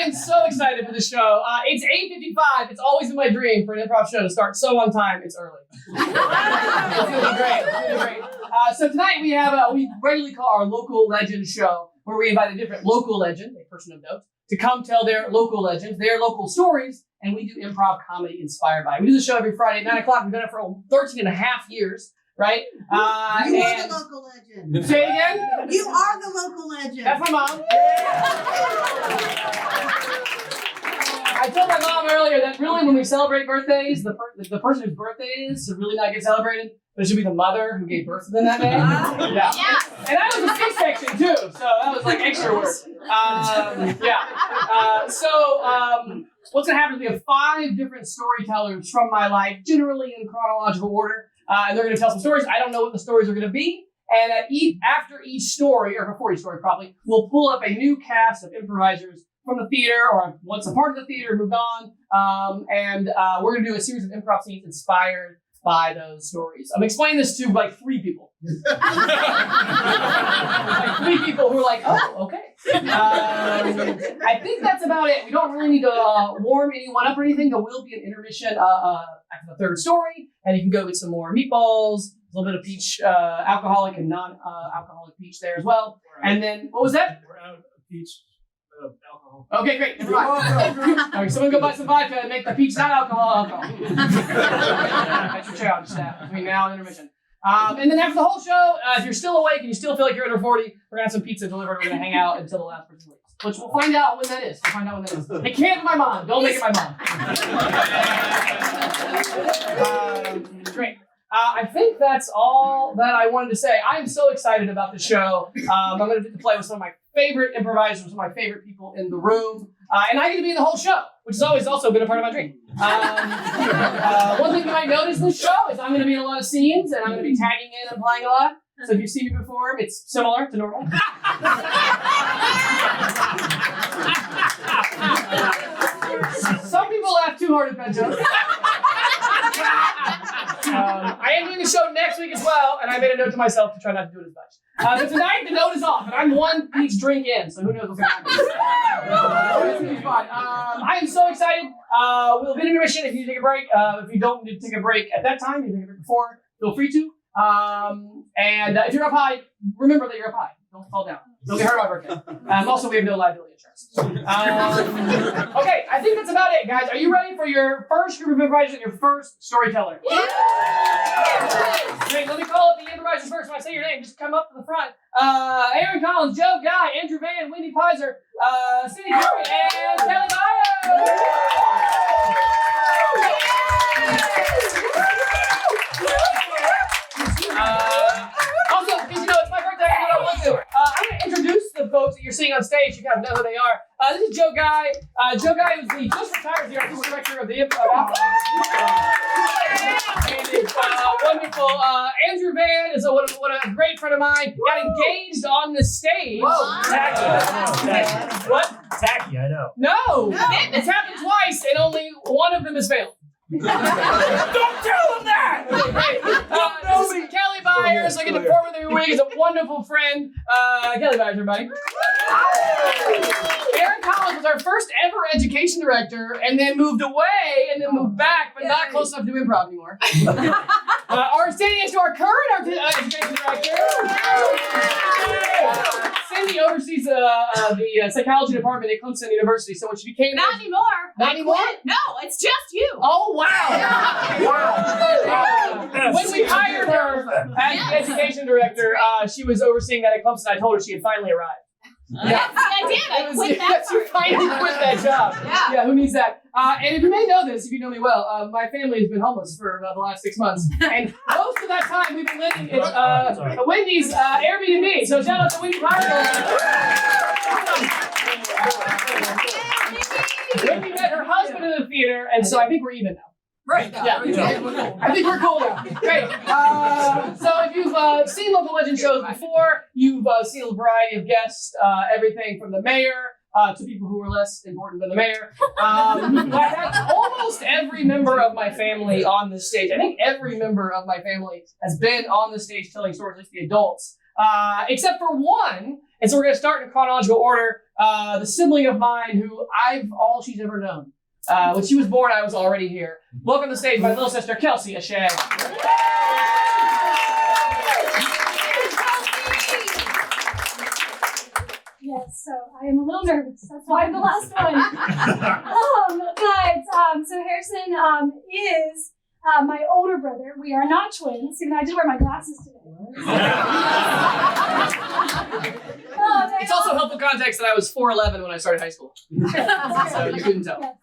am so excited for the show. It's 8:55. It's always in my dream for an improv show to start so on time. It's early. It's gonna be great. It's gonna be great. So tonight we have we regularly call our local legend show, where we invite a different local legend, a person of note, to come tell their local legends, their local stories, and we do improv comedy inspired by it. We do the show every Friday at 9 o'clock. We've done it for 13 and a half years. Right? You are the local legend. Say it again? You are the local legend. That's my mom. I told my mom earlier that really when we celebrate birthdays, the person whose birthday it is should really not get celebrated, but it should be the mother who gave birth to them that day. Yeah. And I was a C-section too, so that was like extra work. What's going to happen is we have 5 different storytellers from my life, generally in chronological order. And they're going to tell some stories. I don't know what the stories are going to be. And after each story, or before each story probably, we'll pull up a new cast of improvisers from the theater or once a part of the theater moved on. We're going to do a series of improv scenes inspired by those stories. I'm explaining this to like 3 people. Like 3 people who are like, oh, okay. I think that's about it. We don't really need to warm anyone up or anything. There will be an intermission after the 3rd story, and you can go get some more meatballs, a little bit of peach, alcoholic and non-alcoholic peach there as well. And then, what was that? We're out of peach alcohol. Okay, great. Never mind. All right, someone go buy some vodka and make the peach not alcohol. That's your challenge staff between now and intermission. And then after the whole show, if you're still awake and you still feel like you're under 40, we're going to have some pizza delivered. We're going to hang out until the last person leaves. Which we'll find out when that is. It can't be my mom. Don't make it my mom. Great. I think that's all that I wanted to say. I am so excited about the show. I'm going to get to play with some of my favorite improvisers, some of my favorite people in the room. And I get to be in the whole show, which has always also been a part of my dream. One thing you might notice in this show is I'm going to be in a lot of scenes, and I'm going to be tagging in and playing a lot. So if you see me perform, it's similar to normal. Some people laugh too hard at that joke. I am doing a show next week as well, and I made a note to myself to try not to do it as much. But tonight, the note is off, and I'm 1 peach drink in, so who knows what's going to happen. It's going to be fun. I am so excited. We'll get intermission if you need to take a break. If you don't need to take a break at that time, you can take a break before, feel free to. If you're up high, remember that you're up high. Don't fall down. Don't get hurt on my birthday. Also, we have no liability insurance. Okay, I think that's about it, guys. Are you ready for your first group of improvisers and your first storyteller? Yeah! Great, let me call up the improvisers first. When I say your name, just come up to the front. Aaron Collins, Joe Guy, Andrew Van, Wendy Pizer, Cindy Curry, and Kelly Bayo! Also, because you know it's my birthday, I'm going to introduce the folks that you're seeing on stage. You kind of know who they are. This is Joe Guy. Joe Guy is the just retired the artistic director of the improv. And it's wonderful. Andrew Van is a great friend of mine. Got engaged on the stage. Whoa. Tacky. What? Tacky, I know. No. It's happened twice, and only one of them has failed. Don't tell him that! This is Kelly Byers. I get to perform with every week. He's a wonderful friend. Kelly Byers, everybody. Aaron Collins was our first ever education director, and then moved away, and then moved back, but not close enough to improv anymore. Standing next to our current education director. Cindy oversees the psychology department at Clemson University. So when she became not anymore. Not anymore? No, it's just you. Oh wow! When we hired her as the education director, she was overseeing that at Clemson. I told her she had finally arrived. Yeah, I did. I quit that. She finally quit that job. Yeah, who needs that? And if you may know this, if you know me well, my family has been homeless for the last 6 months, and most of that time we've been living at Wendy's Airbnb. So shout out to Wendy Pizer. Wendy met her husband in the theater, and so I think we're even now. Right. Yeah. I think we're cool now. Great. So if you've seen local legend shows before, you've seen a variety of guests, everything from the mayor to people who are less important than the mayor. I've had almost every member of my family on the stage. I think every member of my family has been on the stage telling stories, at least the adults. except for one. And so we're going to start in chronological order. The sibling of mine who I've all she's ever known. When she was born, I was already here. Welcome to the stage, my little sister, Kelsey Ashay. Yes, so I am a little nervous. That's why I'm the last one. So Harrison is my older brother. We are not twins, even though I did wear my glasses today. It's also helpful context that I was 4'11" when I started high school. So you couldn't tell. Yes.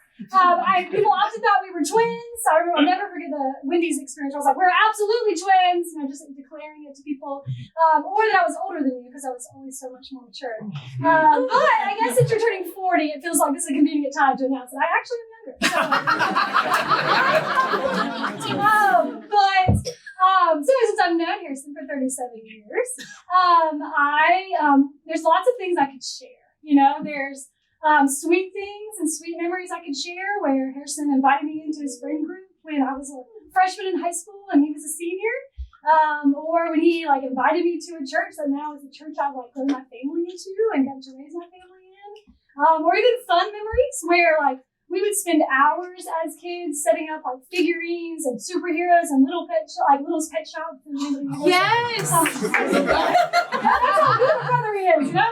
People often thought we were twins. I'll never forget the Wendy's experience. I was like, we're absolutely twins, just declaring it to people. Or that I was older than you because I was always so much more mature. But I guess since you're turning 40, it feels like this is a convenient time to announce that I actually am younger. So since I've known Harrison for 37 years, there's lots of things I could share. There's sweet things and sweet memories I could share where Harrison invited me into his friend group when I was a freshman in high school and he was a senior. Or when he invited me to a church that now is a church I've grown my family into and got to raise my family in. Or even fun memories where we would spend hours as kids setting up figurines and superheroes and Little's Pet Shop. Yes! That's how good a brother he is, to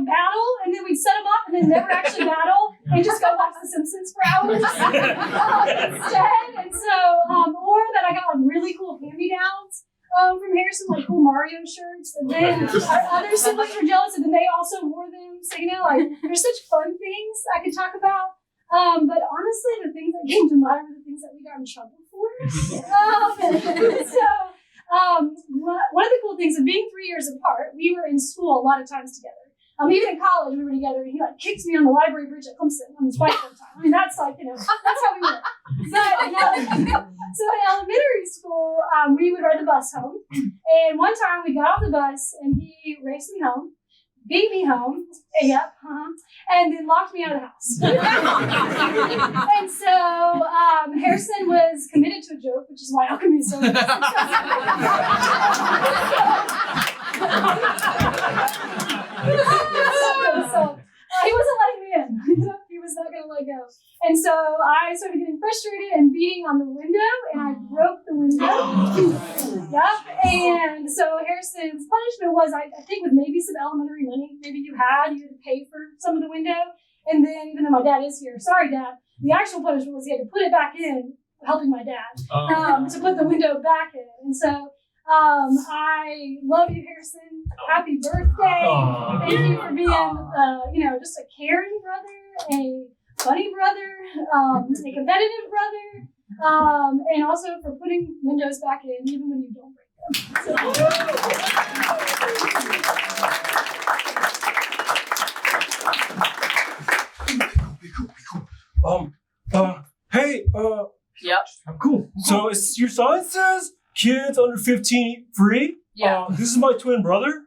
battle, and then we'd set them up and then never actually battle and just go watch The Simpsons for hours instead. And so, or that I got really cool hand-me-downs from Harrison, cool Mario shirts, and then our other siblings were jealous, and then they also wore them. So there's such fun things I could talk about. But honestly, the things that came to mind were the things that we got in trouble for. One of the cool things of being 3 years apart, we were in school a lot of times together. Even in college, we were together, and he kicked me on the library bridge at Clemson on his bike one time. That's that's how we were. So in elementary school, we would ride the bus home. And one time we got off the bus, and he raced me home, beat me home, and then locked me out of the house. And so Harrison was committed to a joke, which is why Alchemy is so So he wasn't letting me in. He was not going to let go. And so I started getting frustrated and beating on the window, and I broke the window. And so Harrison's punishment was, I think, with maybe some elementary money, maybe you had to pay for some of the window. And then, even though my dad is here, sorry, Dad, the actual punishment was he had to put it back in, helping my dad, to put the window back in. And so I love you, Harrison. Happy birthday. Thank you for being, just a caring brother, a funny brother, a competitive brother, and also for putting windows back in even when you don't break them. Hey, Yep. I'm cool. So your sign says kids under 15 free? Yeah. This is my twin brother.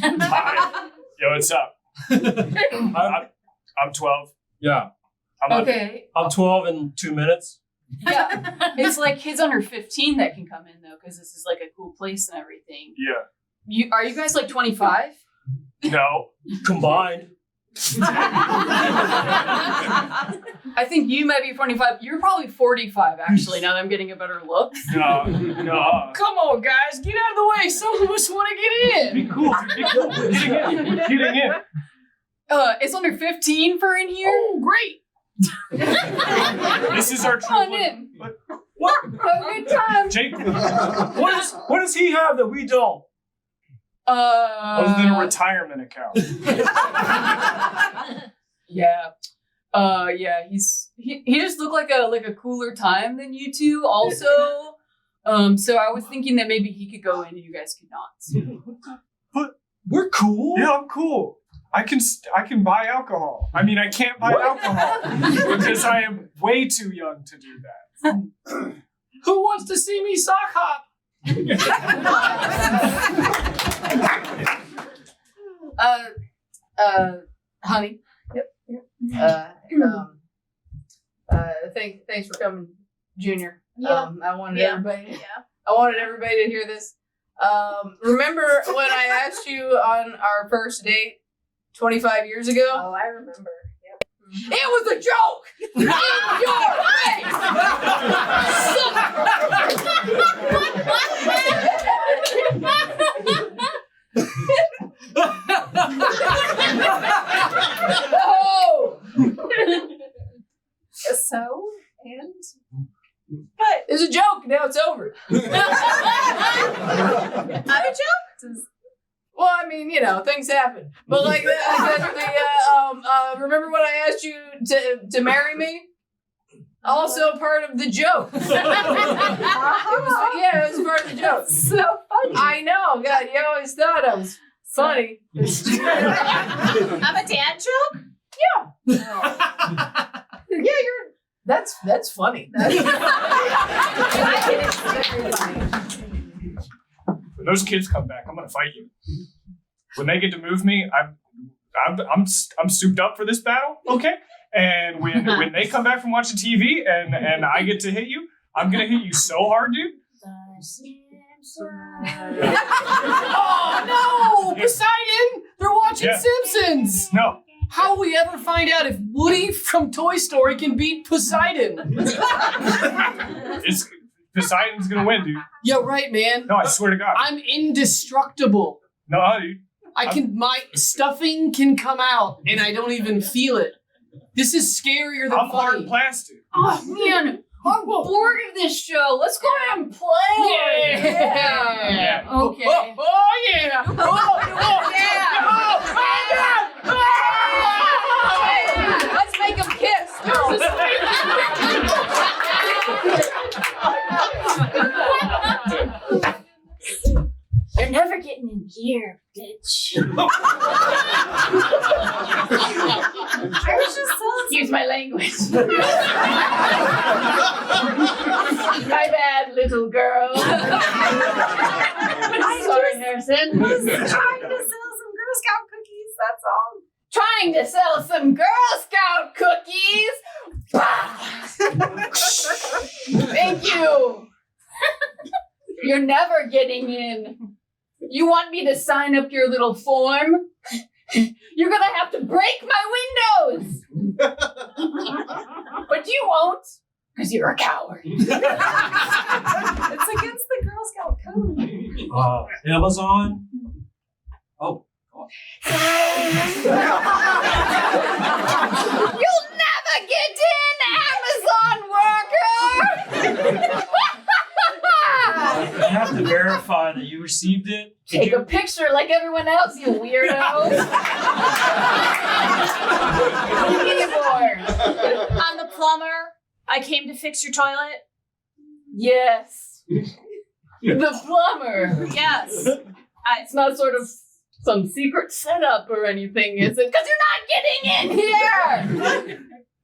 Hi. Yo, what's up? I'm 12. Yeah. I'm 12 in 2 minutes. Yeah. It's kids under 15 that can come in, though, because this is a cool place and everything. Yeah. Are you guys 25? No. Combined. I think you might be 25. You're probably 45, actually, now that I'm getting a better look. No. Come on, guys, get out of the way. Some of us want to get in. Be cool. Getting in. It's under 15 for in here? Oh, great. This is our Come on true. in. What? Have a good time. Jake. What does he have that we don't? Other than a retirement account. Yeah. He just looked like a cooler time than you two also. So I was thinking that maybe he could go in and you guys could not. But we're cool. Yeah, I'm cool. I can buy alcohol. I mean, I can't buy alcohol because I am way too young to do that. Who wants to see me sock hop? Honey. Yep. Thanks for coming, Junior. I wanted everybody to hear this. Remember when I asked you on our first date 25 years ago? Oh, I remember. Yep. It was a joke! In your face! So, and? But it's a joke. Now it's over. I'm a joke? Well, I mean, things happen. But like, remember when I asked you to marry me? Also part of the joke. It was part of the joke. So funny. I know. God, you always thought I was funny. I'm a dad joke? Yeah, that's funny. When those kids come back, I'm gonna fight you. When they get to move me, I'm souped up for this battle, okay? And when they come back from watching TV and I get to hit you, I'm gonna hit you so hard, dude. Oh no! Poseidon! They're watching Simpsons! No. How will we ever find out if Woody from Toy Story can beat Poseidon? Poseidon's gonna win, dude. Yeah, right, man. No, I swear to God. I'm indestructible. No, dude. My stuffing can come out and I don't even feel it. This is scarier than I'm hard funny. plastic. Oh man, I'm bored of this show. Let's go out and play. Yeah. Okay. Oh yeah. Oh yeah. Let's make them kiss. You're never getting in here, bitch. I was just so Excuse my language. My bad, little girl. Sorry, Harrison. I was trying to sell some Girl Scout cookies, that's all. Trying to sell some Girl Scout cookies. Thank you. You're never getting in. You want me to sign up your little form? You're gonna have to break my windows. But you won't, because you're a coward. It's against the Girl Scout code. Amazon. Oh. You'll never get in, Amazon worker! You have to verify that you received it. Take a picture like everyone else, you weirdo. What do you need it for? I'm the plumber. I came to fix your toilet. Yes. The plumber. Yes. It's not sort of some secret setup or anything, is it? Because you're not getting in here!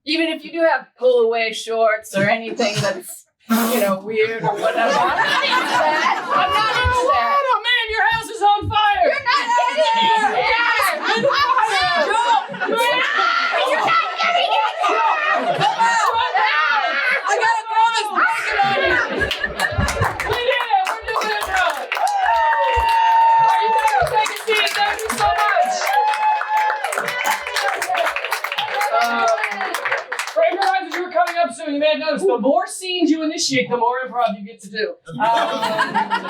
Even if you do have pull-away shorts or anything that's, weird or whatever. I'm not into that. I'm not into that. Oh man, your house is on fire! You're not getting in here! You're not getting in here! Come on! I gotta throw this blanket on you! We did it! We're doing it now! Are you guys take a seat? Thank you so much! For improvisers who are coming up soon, you may have noticed the more scenes you initiate, the more improv you get to do.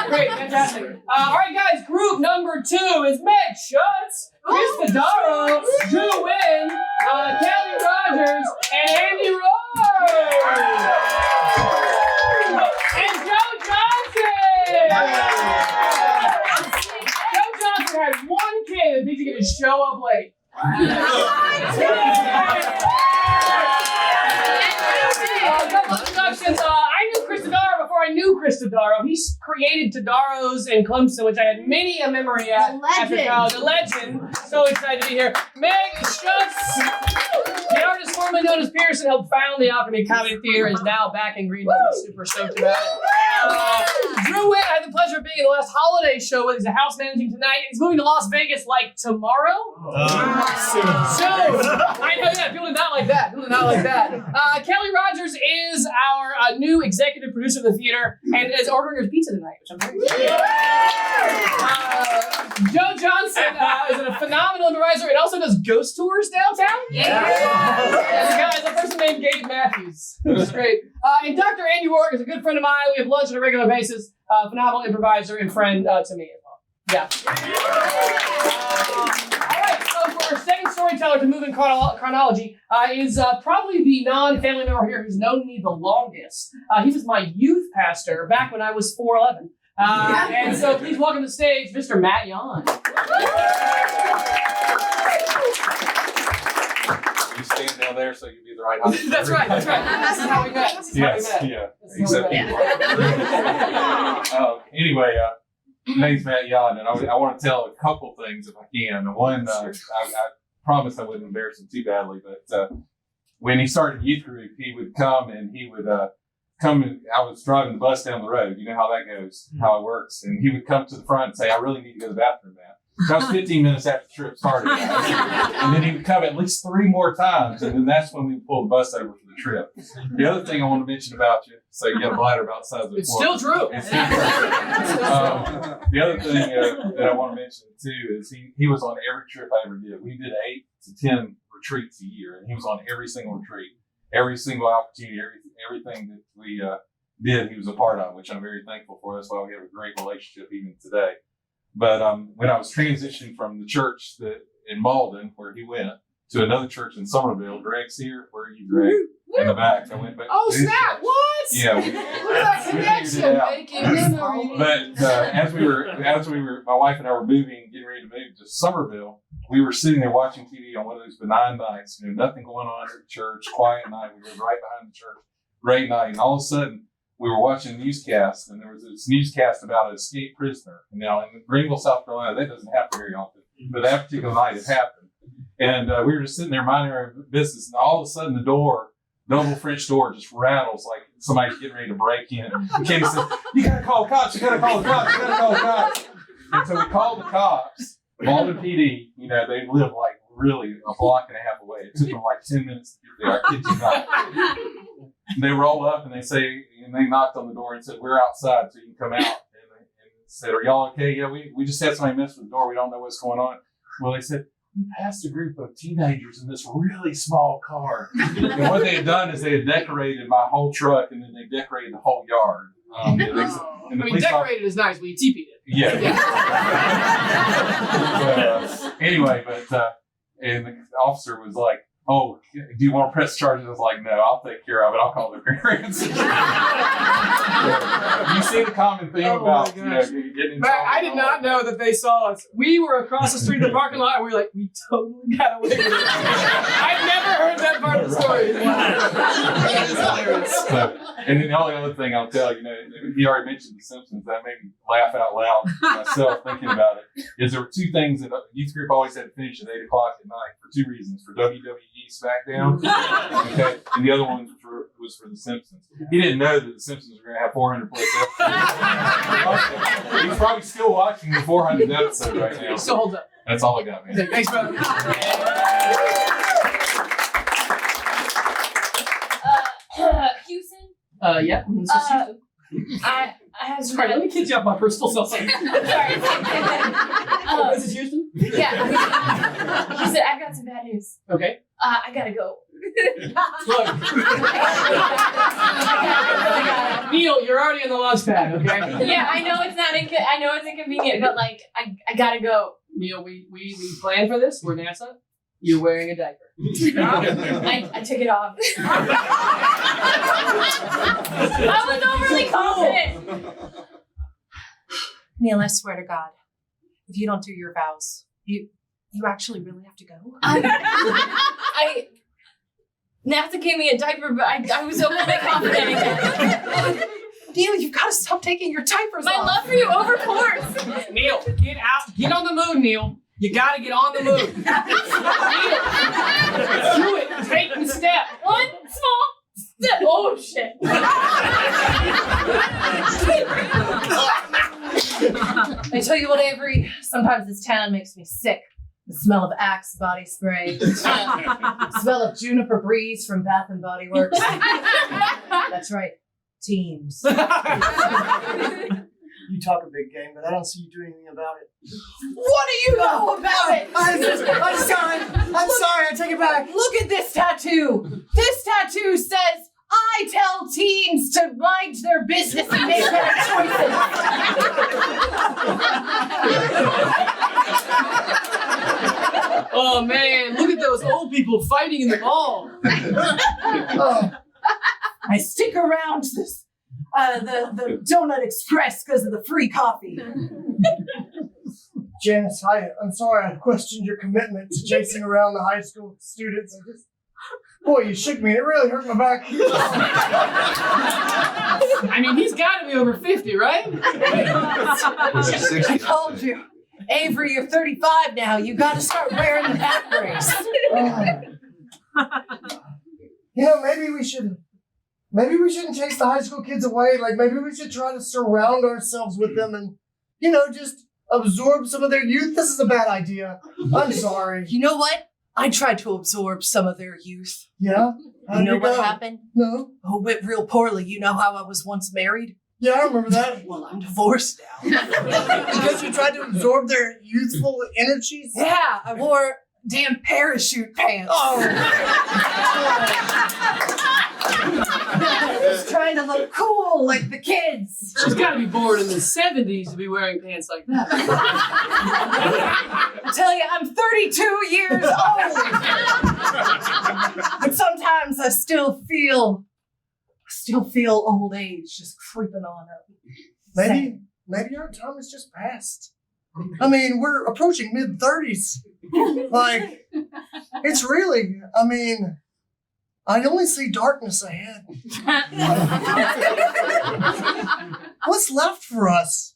Great, fantastic. All right, guys, group number 2 is Meg Schutz, Chris Fedaro, Drew Wynn, Kelly Rogers, and Andy Roy. And Joe Johnson. Joe Johnson has one kid that thinks he's going to show up late. A couple of introductions. I knew Chris Tadaro before I knew Chris Tadaro. He's created Tadaro's in Clemson, which I had many a memory at. The legend. After college. The legend. So excited to be here. Meg Schutz, the artist formerly known as Pearson, helped found the Alchemy Comedy Theater, is now back in Greenville. I'm super stoked about it. Drew Witt, I had the pleasure of being at the last holiday show with. He's a house managing tonight. He's moving to Las Vegas like tomorrow. Soon. I know, yeah, people do not like that. People Probably not like that. Kelly Rogers is our new executive producer of the theater and is ordering her pizza tonight, which I'm very excited about. Joe Johnson is a phenomenal improviser and also does ghost tours downtown. There's a person named Gabe Matthews, which is great. And Dr. Andy Warwick is a good friend of mine. We have lunch on a regular basis. Phenomenal improviser and friend to me as well. Yeah. All right, so for our second storyteller to move in chronology is probably the non-family member here who's known me the longest. He was my youth pastor back when I was 4'11". And so please welcome to the stage, Mr. Matt Yon. You stand down there so you be the right height. That's right. This is how we met. Anyway, my name's Matt Yon, and I want to tell a couple things if I can. One, I promised I wouldn't embarrass him too badly, but when he started youth group, he would come and he would come and I was driving the bus down the road. You know how that goes, how it works. And he would come to the front and say, I really need to go to the bathroom now. That was 15 minutes after the trip started. And then he would come at least 3 more times, and then that's when we would pull the bus over for the trip. The other thing I want to mention about you, so you got a bladder about the size of the It's still true. It's still true. The other thing that I want to mention too is he was on every trip I ever did. We did 8 to 10 retreats a year, and he was on every single retreat, every single opportunity, everything that we did, he was a part of, which I'm very thankful for. That's why we have a great relationship even today. But when I was transitioning from the church in Malden, where he went, to another church in Somerville, Greg's here. Where are you, Greg? In the back. I went back. Oh, snap! What? Yeah. Look at that connection. Making memories. But as we were, my wife and I were getting ready to move to Somerville. We were sitting there watching TV on one of those benign nights. Nothing going on at the church. Quiet night. We lived right behind the church. Great night. And all of a sudden, we were watching a newscast, and there was this newscast about an escaped prisoner. And now in Greenville, South Carolina, that doesn't happen very often. But that particular night, it happened. And we were just sitting there minding our business, and all of a sudden, the double French door, just rattles like somebody's getting ready to break in. And Katie said, "You gotta call the cops! You gotta call the cops! You gotta call the cops!" And so we called the cops. Malden PD, they live like really a block and a half away. It took them like 10 minutes to get there. I kid you not. They roll up and they knocked on the door and said, "We're outside, so you can come out." And they said, "Are y'all okay?" "Yeah, we just had somebody mess with the door. We don't know what's going on." Well, they said, "We passed a group of teenagers in this really small car." And what they had done is they had decorated my whole truck, and then they decorated the whole yard. Decorated is nice, but you TP'd it. Yeah. Anyway, and the officer was like, "Oh, do you want to press charges?" I was like, "No, I'll take care of it. I'll call their parents." You see the common theme about getting in trouble. I did not know that they saw us. We were across the street in the parking lot, and we were like, we totally got away with it. I've never heard that part of the story. And then the only other thing I'll tell you, he already mentioned The Simpsons. That made me laugh out loud myself thinking about it. Is there were 2 things that youth group always had to finish at 8 o'clock at night for 2 reasons: for WWE SmackDown, okay, and the other one was for The Simpsons. He didn't know that The Simpsons were going to have 400 plus episodes. He's probably still watching the 400th episode right now. Still holds up. That's all I got, man. Thanks, brother. Houston? Yeah. This is Houston. I have Sorry, let me kid you off my personal cell phone. Sorry. This is Houston? Yeah. He said, "I've got some bad news. Okay. I gotta go." Look. Neil, you're already in the launch pad, okay? Yeah, I know it's not. I know it's inconvenient, but I gotta go. Neil, we planned for this. We're NASA. You're wearing a diaper. I took it off. I was overly confident. Neil, I swear to God, if you don't do your vows, you actually really have to go. NASA gave me a diaper, but I was overly confident again. Neil, you've got to stop taking your diapers My off. love for you overpours. Neil, get out. Get on the moon, Neil. You gotta get on the moon. Neil, do it. Take the step. One small step. Oh, shit. I tell you what, Avery, sometimes this town makes me sick. The smell of Axe body spray. Smell of juniper breeze from Bath and Body Works. That's right. Teams. You talk a big game, but I don't see you doing anything about it. What do you know about it? I'm sorry. I'm sorry. I take it back. Look at this tattoo. This tattoo says, I tell teens to mind their business and make better choices. Oh man, look at those old people fighting in the mall. Oh, I stick around this the Donut Express because of the free coffee. Janice, I'm sorry I questioned your commitment to chasing around the high school students. Boy, you shook me and it really hurt my back. I mean, he's got to be over 50, right? I told you. Avery, you're 35 now. You got to start wearing the back brace. Maybe we shouldn't chase the high school kids away. Like, maybe we should try to surround ourselves with them and, just absorb some of their youth. This is a bad idea. I'm sorry. You know what? I tried to absorb some of their youth. Yeah? You know what happened? No. Oh, it went real poorly. You know how I was once married? Yeah, I remember that. Well, I'm divorced now. Because you tried to absorb their youthful energies? Yeah, I wore damn parachute pants. Oh. Just trying to look cool like the kids. She's got to be born in the 70s to be wearing pants like that. I tell you, I'm 32 years old. But sometimes I still feel old age just creeping on up. Maybe our time has just passed. I mean, we're approaching mid-30s. Like, it's really, I only see darkness ahead. What's left for us?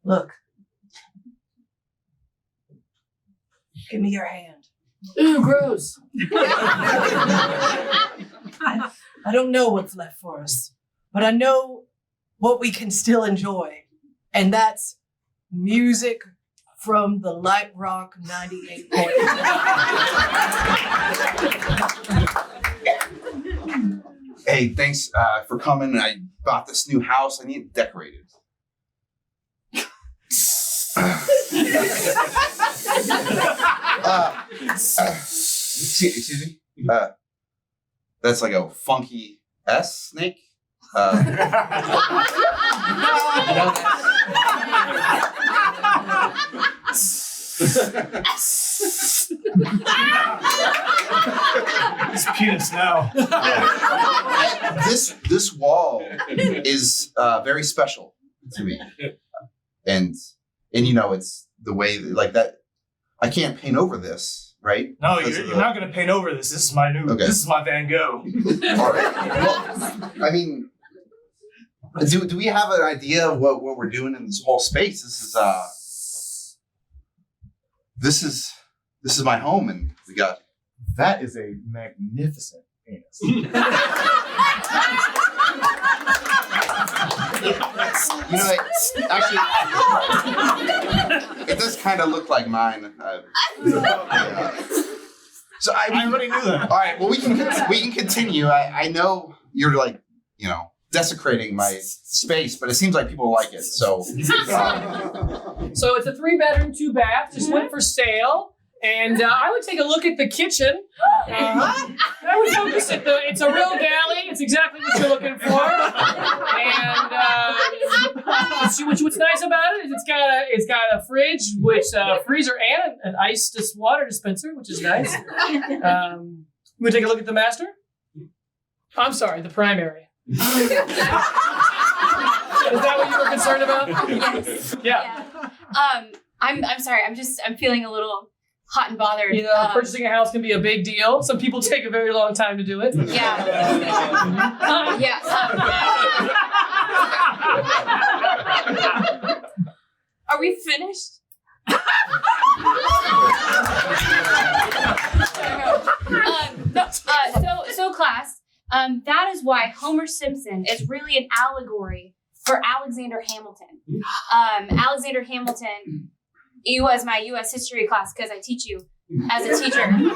Look. Give me your hand. Ooh, gross. I don't know what's left for us, but I know what we can still enjoy, and that's music from the Light Rock 98.9. Hey, thanks for coming. I bought this new house. I need it decorated. Excuse me? That's like a funky S snake. It's penis now. This wall is very special to me, and it's the way like that. I can't paint over this, right? No, you're not going to paint over this. This is my new. Okay. This is my Van Gogh. All right. Well, I mean, do we have an idea of what we're doing in this whole space? This is my home, and we got. That is a magnificent penis. Actually, it does kind of look like mine. So I already knew that. All right. Well, we can continue. I know you're desecrating my space, but it seems like people like it. So, So it's a 3-bedroom, 2-bath. Just went for sale. And I would take a look at the kitchen. I would focus at it's a real galley. It's exactly what you're looking for. And what's nice about it is it's got a fridge, freezer, and an iced water dispenser, which is nice. We take a look at the master. I'm sorry, the primary. Is that what you were concerned about? Yes. Yeah. I'm sorry. I'm feeling a little hot and bothered. Purchasing a house can be a big deal. Some people take a very long time to do it. Yeah. Are we finished? So class, that is why Homer Simpson is really an allegory for Alexander Hamilton. Alexander Hamilton you as my U.S. history class because I teach you as a teacher. Using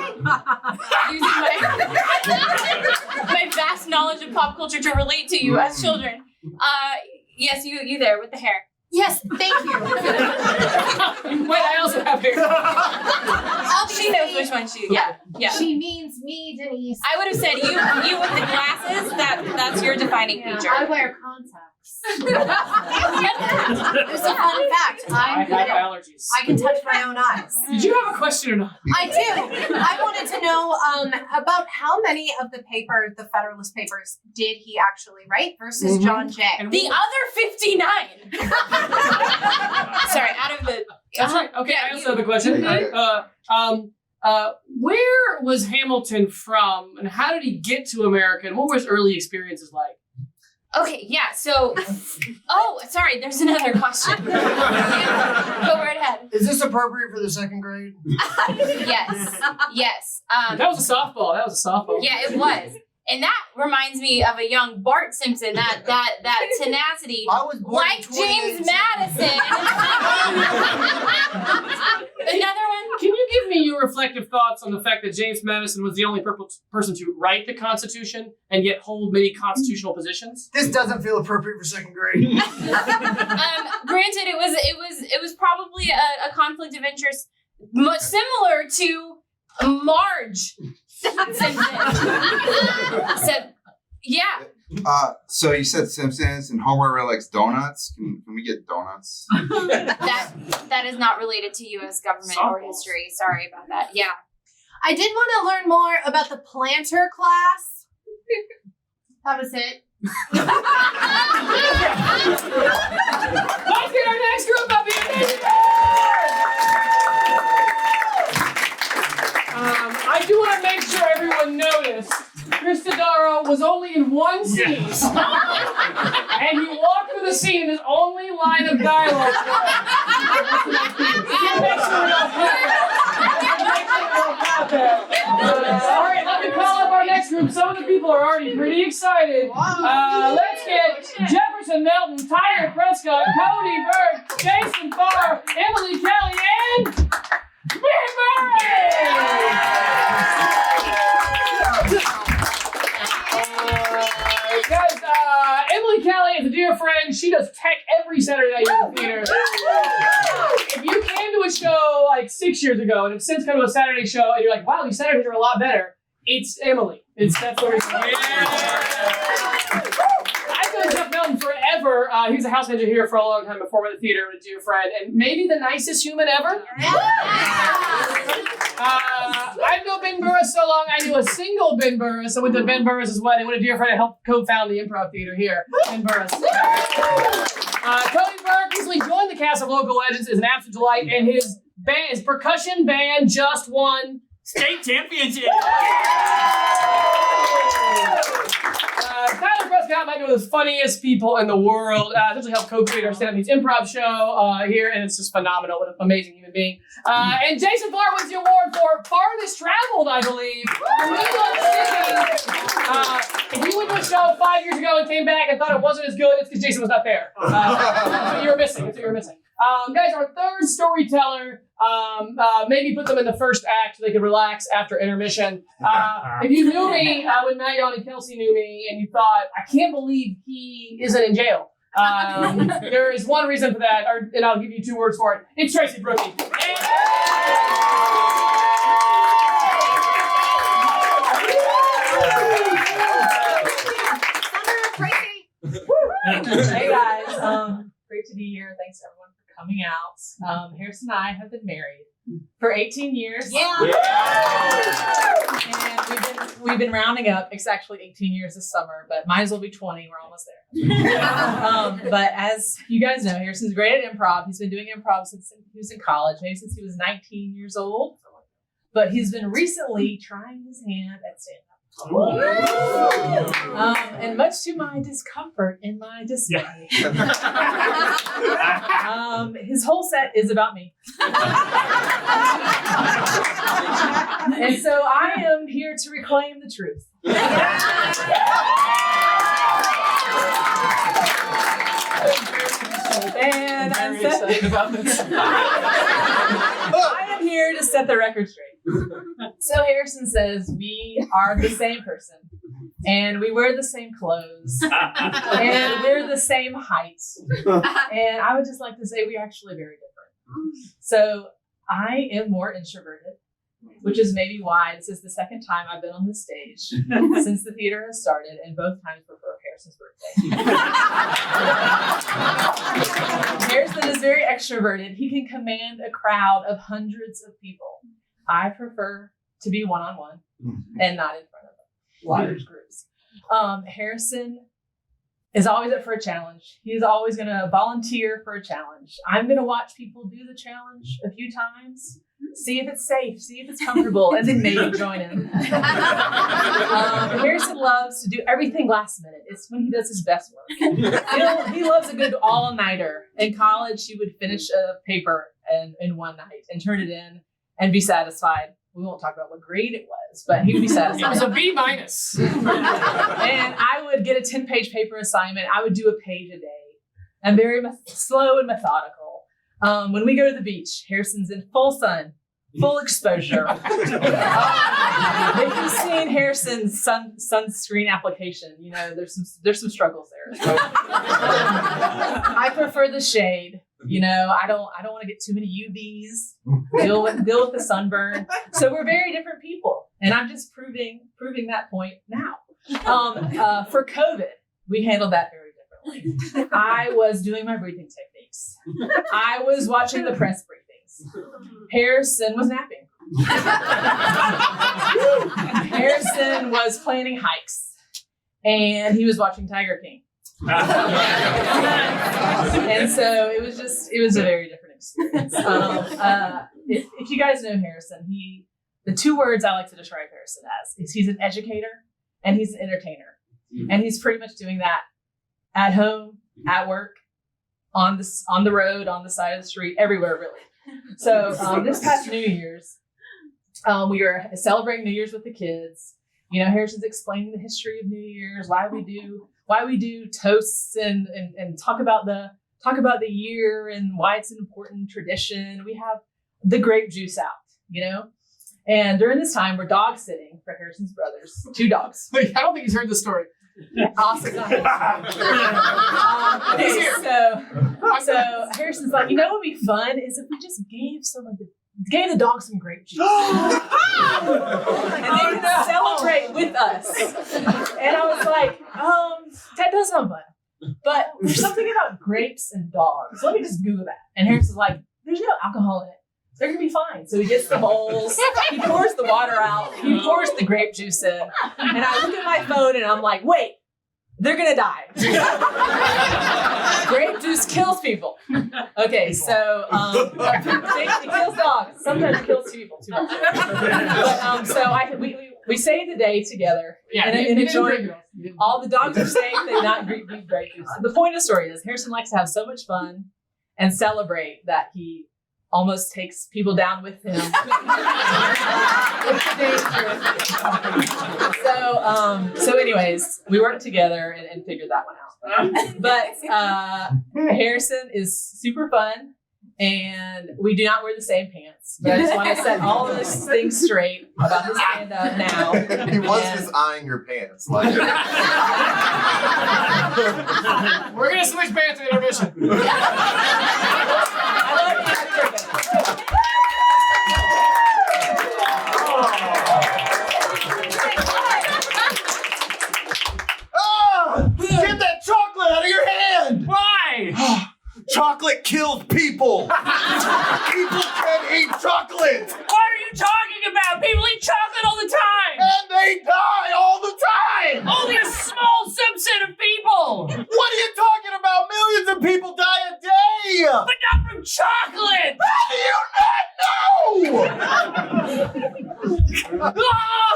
my vast knowledge of pop culture to relate to you as children. Yes, you there with the hair. Yes, thank you. Wait, I also have hair. She knows which one she. Yeah. She means me, Denise. I would have said you with the glasses. That's your defining feature. I wear contacts. There's a fun fact. I have allergies. I can touch my own eyes. Did you have a question or not? I do. I wanted to know about how many of the Federalist Papers did he actually write versus John Jay? The other 59. Sorry, out of the. That's right. Okay, I also have a question. Where was Hamilton from, and how did he get to America, and what were his early experiences like? Okay, yeah, so. Oh, sorry, there's another question. Go right ahead. Is this appropriate for the second grade? Yes. That was a softball. Yeah, it was. And that reminds me of a young Bart Simpson, that tenacity. I was born like in James Madison. Another one? Can you give me your reflective thoughts on the fact that James Madison was the only person to write the Constitution and yet hold many constitutional positions? This doesn't feel appropriate for second grade. Granted, it was probably a conflict of interest much similar to Marge Simpson. So you said Simpsons and Homer likes donuts. Can we get donuts? That is not related to U.S. government or history. Sorry about that. Yeah. I did want to learn more about the planter class. That was it. Let's get our next group up here. I do want to make sure everyone noticed Chris Todaro was only in one scene. Yes. And he walked through the scene and his only line of dialogue all right, let me call up our next group. Some of the people are already pretty excited. Let's get Jefferson Melton, Tyler Prescott, Cody Berg, Jason Farr, Emily Kelly, and Big Guys, Emily Kelly is a dear friend. She does tech every Saturday night in the theater. If you came to a show like 6 years ago and have since come to a Saturday show and you're like, wow, these Saturdays are a lot better, it's Emily. That's the reason. I've known Jeff Melton forever. He was a house manager here for a long time before we went to the theater, and a dear friend, and maybe the nicest human ever. I've known Ben Burris so long, I knew a single Ben Burris. I went to Ben Burris' wedding. What a dear friend. I helped co-found the improv theater here, Ben Burris. Cody Berg recently joined the cast of Local Legends, is an absolute delight, and his percussion band just won state championship. Tyler Prescott might be one of the funniest people in the world. Essentially helped co-create our Stand Up Meets Improv show here, and it's just phenomenal. What an amazing human being. And Jason Farr wins the award for farthest traveled, I believe. If you went to a show 5 years ago and came back and thought it wasn't as good, it's because Jason was not there. That's what you were missing. Guys, our third storyteller, maybe put them in the first act so they could relax after intermission. If you knew me when Matt, Yon, and Kelsey knew me and you thought, I can't believe he isn't in jail. There is one reason for that, and I'll give you 2 words for it. It's Tracy Brookie. Hey guys, great to be here. Thanks everyone for coming out. Harrison and I have been married for 18 years. Yeah. And we've been rounding up. It's actually 18 years this summer, but might as well be 20. We're almost there. But as you guys know, Harrison's great at improv. He's been doing improv since he was in college, maybe since he was 19 years old. But he's been recently trying his hand at stand-up. And much to my discomfort and my dismay, his whole set is about me. And so I am here to reclaim the truth. And I'm very excited about this. I am here to set the record straight. So Harrison says we are the same person, and we wear the same clothes, and we're the same height. And I would just like to say we're actually very different. So I am more introverted, which is maybe why this is the second time I've been on this stage since the theater has started, and both times before Harrison's birthday. Harrison is very extroverted. He can command a crowd of hundreds of people. I prefer to be one-on-one and not in front of large groups. Harrison is always up for a challenge. He's always going to volunteer for a challenge. I'm going to watch people do the challenge a few times, see if it's safe, see if it's comfortable, and then maybe join in. Harrison loves to do everything last minute. It's when he does his best work. He loves a good all-nighter. In college, he would finish a paper in one night and turn it in and be satisfied. We won't talk about what grade it was, but he would be satisfied. It was a B-. And I would get a 10-page paper assignment. I would do a page a day. I'm very slow and methodical. When we go to the beach, Harrison's in full sun, full exposure. If you've seen Harrison's sunscreen application, you know there's some struggles there. I prefer the shade. You know, I don't want to get too many UVs. Deal with the sunburn. So we're very different people, and I'm just proving that point now. For COVID, we handled that very differently. I was doing my breathing techniques. I was watching the press briefings. Harrison was napping. Harrison was planning hikes, and he was watching Tiger King. And so it was a very different experience. If you guys know Harrison, the two words I like to describe Harrison as is he's an educator and he's an entertainer. And he's pretty much doing that at home, at work, on the road, on the side of the street, everywhere really. So this past New Year's, we were celebrating New Year's with the kids. You know, Harrison's explaining the history of New Year's, why we do toasts and talk about the year and why it's an important tradition. We have the grape juice out, you know? And during this time, we're dog sitting for Harrison's brothers, 2 dogs. Wait, I don't think he's heard the story. Awesome. So Harrison's like, you know what would be fun is if we just gave the dogs some grape juice. And they could celebrate with us. And I was like, that does sound fun. But there's something about grapes and dogs. Let me just Google that. And Harrison's like, there's no alcohol in it. They're going to be fine. So he gets the bowls, he pours the water out, he pours the grape juice in. And I look at my phone and I'm like, wait, they're going to die. Grape juice kills people. Okay, so it kills dogs. Sometimes it kills people too much. But we saved the day together and enjoyed. All the dogs are safe. They not drink grape juice. The point of the story is Harrison likes to have so much fun and celebrate that he almost takes people down with him. It's dangerous. So anyways, we worked together and figured that one out. But Harrison is super fun, and we do not wear the same pants. But I just want to set all of this things straight about his stand-up now. He was just eyeing your pants. Like. We're going to switch pants at intermission. I love you. Get that chocolate out of your hand! Why? Chocolate kills people! People can eat chocolate! What are you talking about? People eat chocolate all the time! And they die all the time! Only a small subset of people! What are you talking about? Millions of people die a day! But not from chocolate! How do you not know?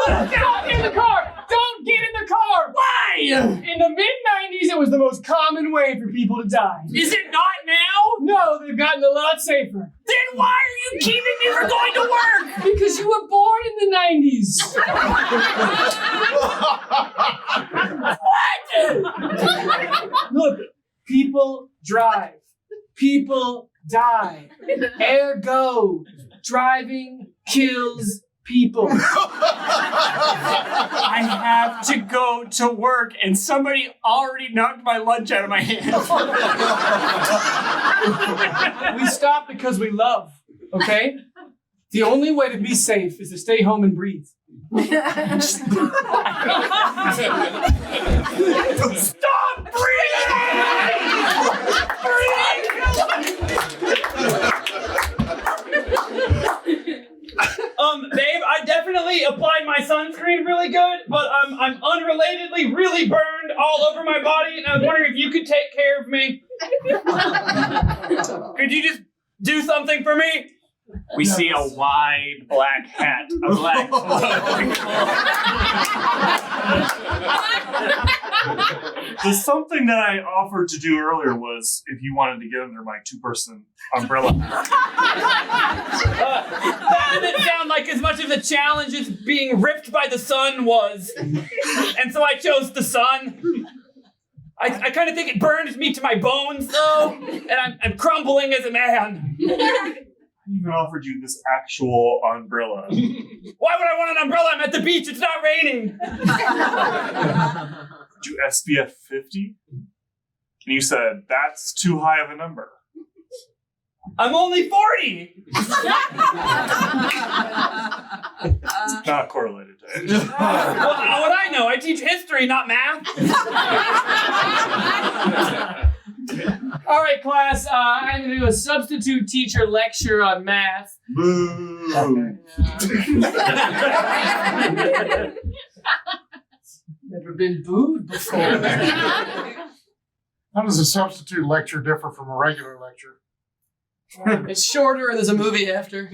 Don't get in the car! Don't get in the car! Why? In the mid-90s, it was the most common way for people to die. Is it not now? No, they've gotten a lot safer. Then why are you keeping me from going to work? Because you were born in the 90s. What? Look, people drive. people die. Ergo, driving kills people. I have to go to work, and somebody already knocked my lunch out of my hand. We stop because we love, okay? The only way to be safe is to stay home and breathe. Stop Babe, I definitely applied my sunscreen really good, but I'm unrelatedly really burned all over my body, and I was wondering if you could take care of me. Could you just do something for me? We see a wide black hat, a black The something that I offered to do earlier was if you wanted to get under my 2-person umbrella. That didn't sound like as much of a challenge as being ripped by the sun was. And so I chose the sun. I kind of think it burned me to my bones, though, and I'm crumbling as a man. I even offered you this actual umbrella. Why would I want an umbrella? I'm at the beach. It's not raining. Do SPF 50? And you said, that's too high of a number. I'm only 40. It's not correlated to age. Well, what I know, I teach history, not math. All right, class, I'm going to do a substitute teacher lecture on math. Boo! Never been booed before. How does a substitute lecture differ from a regular lecture? It's shorter and there's a movie after.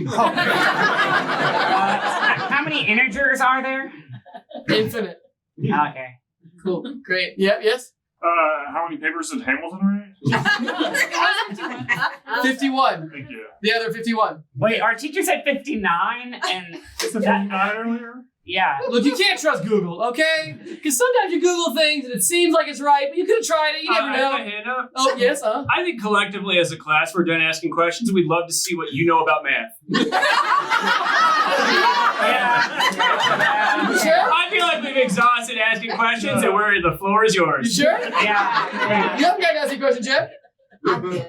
How many integers are there? Infinite. Okay. Cool. Great. Yep, yes? How many papers did Hamilton write? 51. Thank you. The other 51. Wait, our teacher said 59 and... Is it 59 earlier? Yeah. Look, you can't trust Google, okay? Because sometimes you Google things and it seems like it's right, but you could have tried it. You never I know. have a hand up. Oh, yes, I think collectively as a class, we're done asking questions. We'd love to see what you know about math. You sure? I feel like we've exhausted asking questions, and the floor is yours. You sure? Yeah. You haven't got to ask a question, Jeff? I'm good.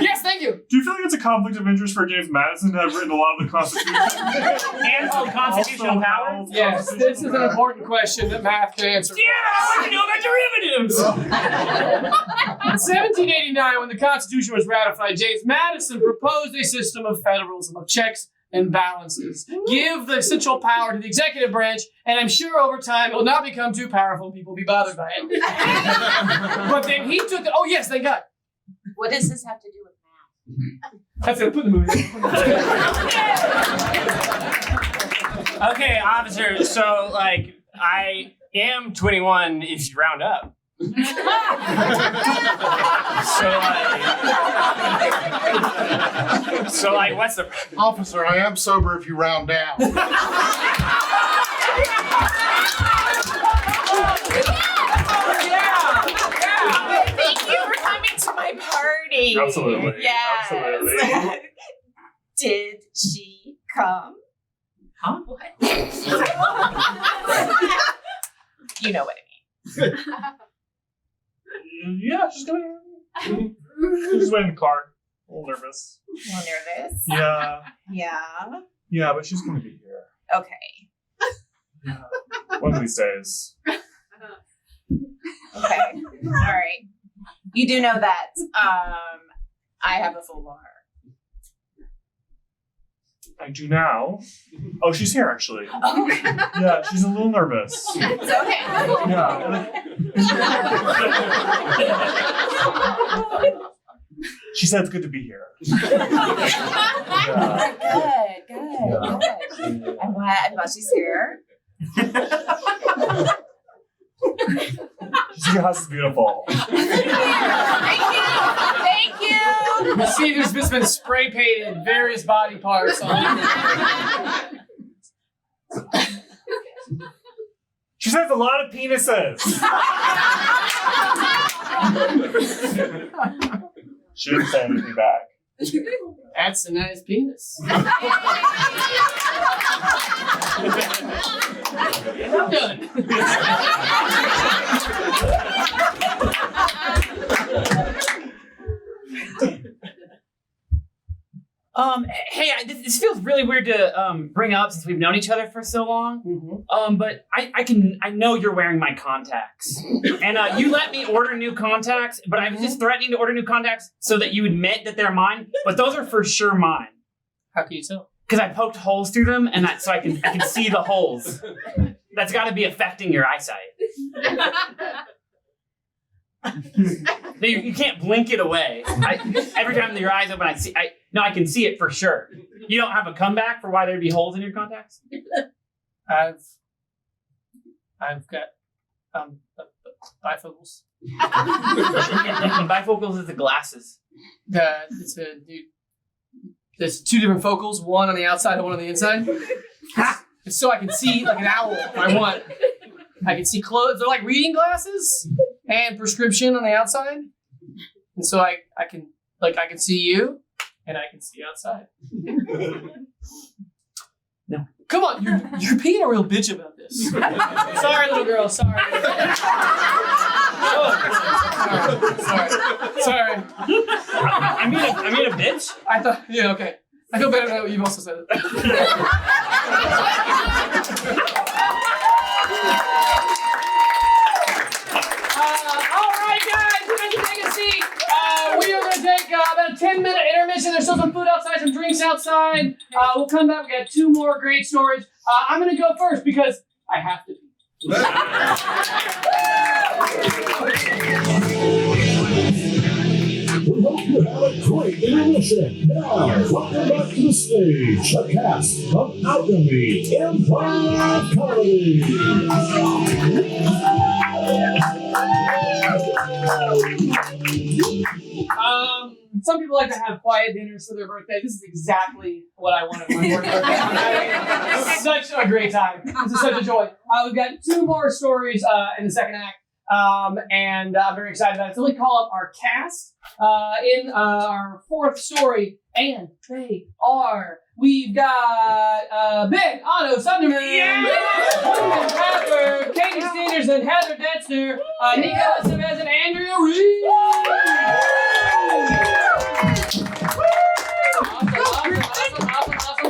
Yes, thank you. Do you feel like it's a conflict of interest for James Madison to have written a lot of the Constitution? And hold constitutional powers? Yes, this is an important question that math can answer. Yeah, I want to know about derivatives. In 1789, when the Constitution was ratified, James Madison proposed a system of federalism, of checks and balances. Give the essential power to the executive branch, and I'm sure over time it will not become too powerful and people will be bothered by it. But then he took it. Oh, yes, thank God. What does this have to do with math? That's it. Put the movie. Okay, officer, so, like, I am 21 if you round up. So like, what's the... Officer, I am sober if you round down. Thank you for coming to my party. Absolutely. Yes. Absolutely. Did she come? Huh? What? You know what I mean. Yeah, she's coming. She's just waiting in the car. A little nervous. A little nervous? Yeah. Yeah. Yeah, but she's going to be here. Okay. One of these days. Okay. All right. You do know that I have a full bar. I do now. Oh, she's here actually. Oh. Yeah, she's a little nervous. It's okay. Yeah. She said it's good to be here. Good. I'm glad she's here. Your house is beautiful. Thank you. You see, there's just been spray painted various body parts on. She says a lot of penises. She didn't say anything back. That's a nice penis. I'm done. Hey, this feels really weird to bring up since we've known each other for so long. But I know you're wearing my contacts, and you let me order new contacts, but I was just threatening to order new contacts so that you admit that they're mine. But those are for sure mine. How can you tell? Because I poked holes through them, and so I can see the holes. That's got to be affecting your eyesight. You can't blink it away. Every time your eyes open, I can see it for sure. You don't have a comeback for why there'd be holes in your contacts? I've got bifocals. Bifocals is the glasses. There's two different focals, one on the outside and one on the inside. So I can see like an owl if I want. I can see clothes. They're like reading glasses and prescription on the outside. And so I can see you and I can see outside. No. Come on, you're being a real bitch about this. Sorry, little girl. Sorry. Sorry. I mean a bitch? I thought, yeah, okay. I feel better now that you've also said it. All right, guys, you guys can take a seat. We are going to take about a 10-minute intermission. There's still some food outside, some drinks outside. We'll come back. We got two more great stories. I'm going to go first because I have to. We hope you had a great intermission. Now, welcome back to the stage, a cast of Alchemy Improv Comedy. Some people like to have quiet dinners for their birthday. This is exactly what I wanted for my birthday. It's such a great time. This is such a joy. We've got two more stories in the second act. And I'm very excited about it. So we call up our cast in our fourth story, and they are. We've got Ben, Otto, Sunderman, Rapper, Katie Stenerson, Heather Detzner, Nico Estevez, and Andrea Reed.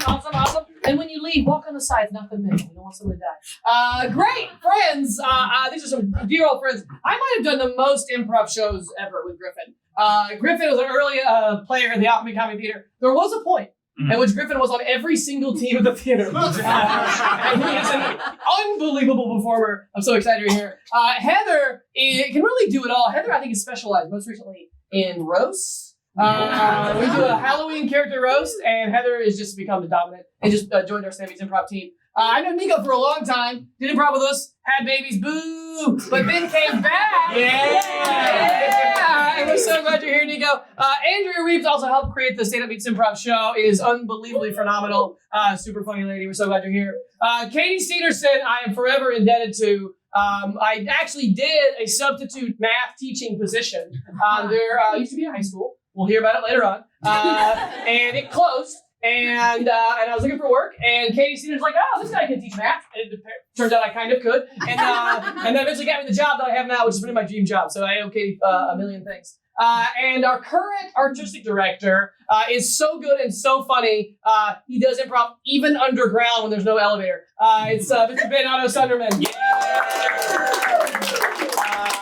Awesome. And when you leave, walk on the sides, not the middle. We don't want someone to die. Great friends. These are some dear old friends. I might have done the most improv shows ever with Griffin. Griffin was an early player in the Alchemy Comedy Theater. There was a point at which Griffin was on every single team of the theater. And he is an unbelievable performer. I'm so excited you're here. Heather can really do it all. Heather, I think, is specialized most recently in roasts. We do a Halloween character roast, and Heather is just become the dominant and just joined our Sammy's improv team. I know Nico for a long time, did improv with us, had babies, boo, but then came back. Yeah! And we're so glad you're here, Nico. Andrea Reeves also helped create the Stand Up Meets Improv show, is unbelievably phenomenal, super funny lady. We're so glad you're here. Katie Stenerson, I am forever indebted to. I actually did a substitute math teaching position. There used to be a high school. We'll hear about it later on. And it closed. And I was looking for work, and Katie Stener's like, oh, this guy can teach math. And it turns out I kind of could. And that eventually got me the job that I have now, which is really my dream job. So I owe Katie a million things. And our current artistic director is so good and so funny. He does improv even underground when there's no elevator. It's Mr. Ben Otto Sunderman.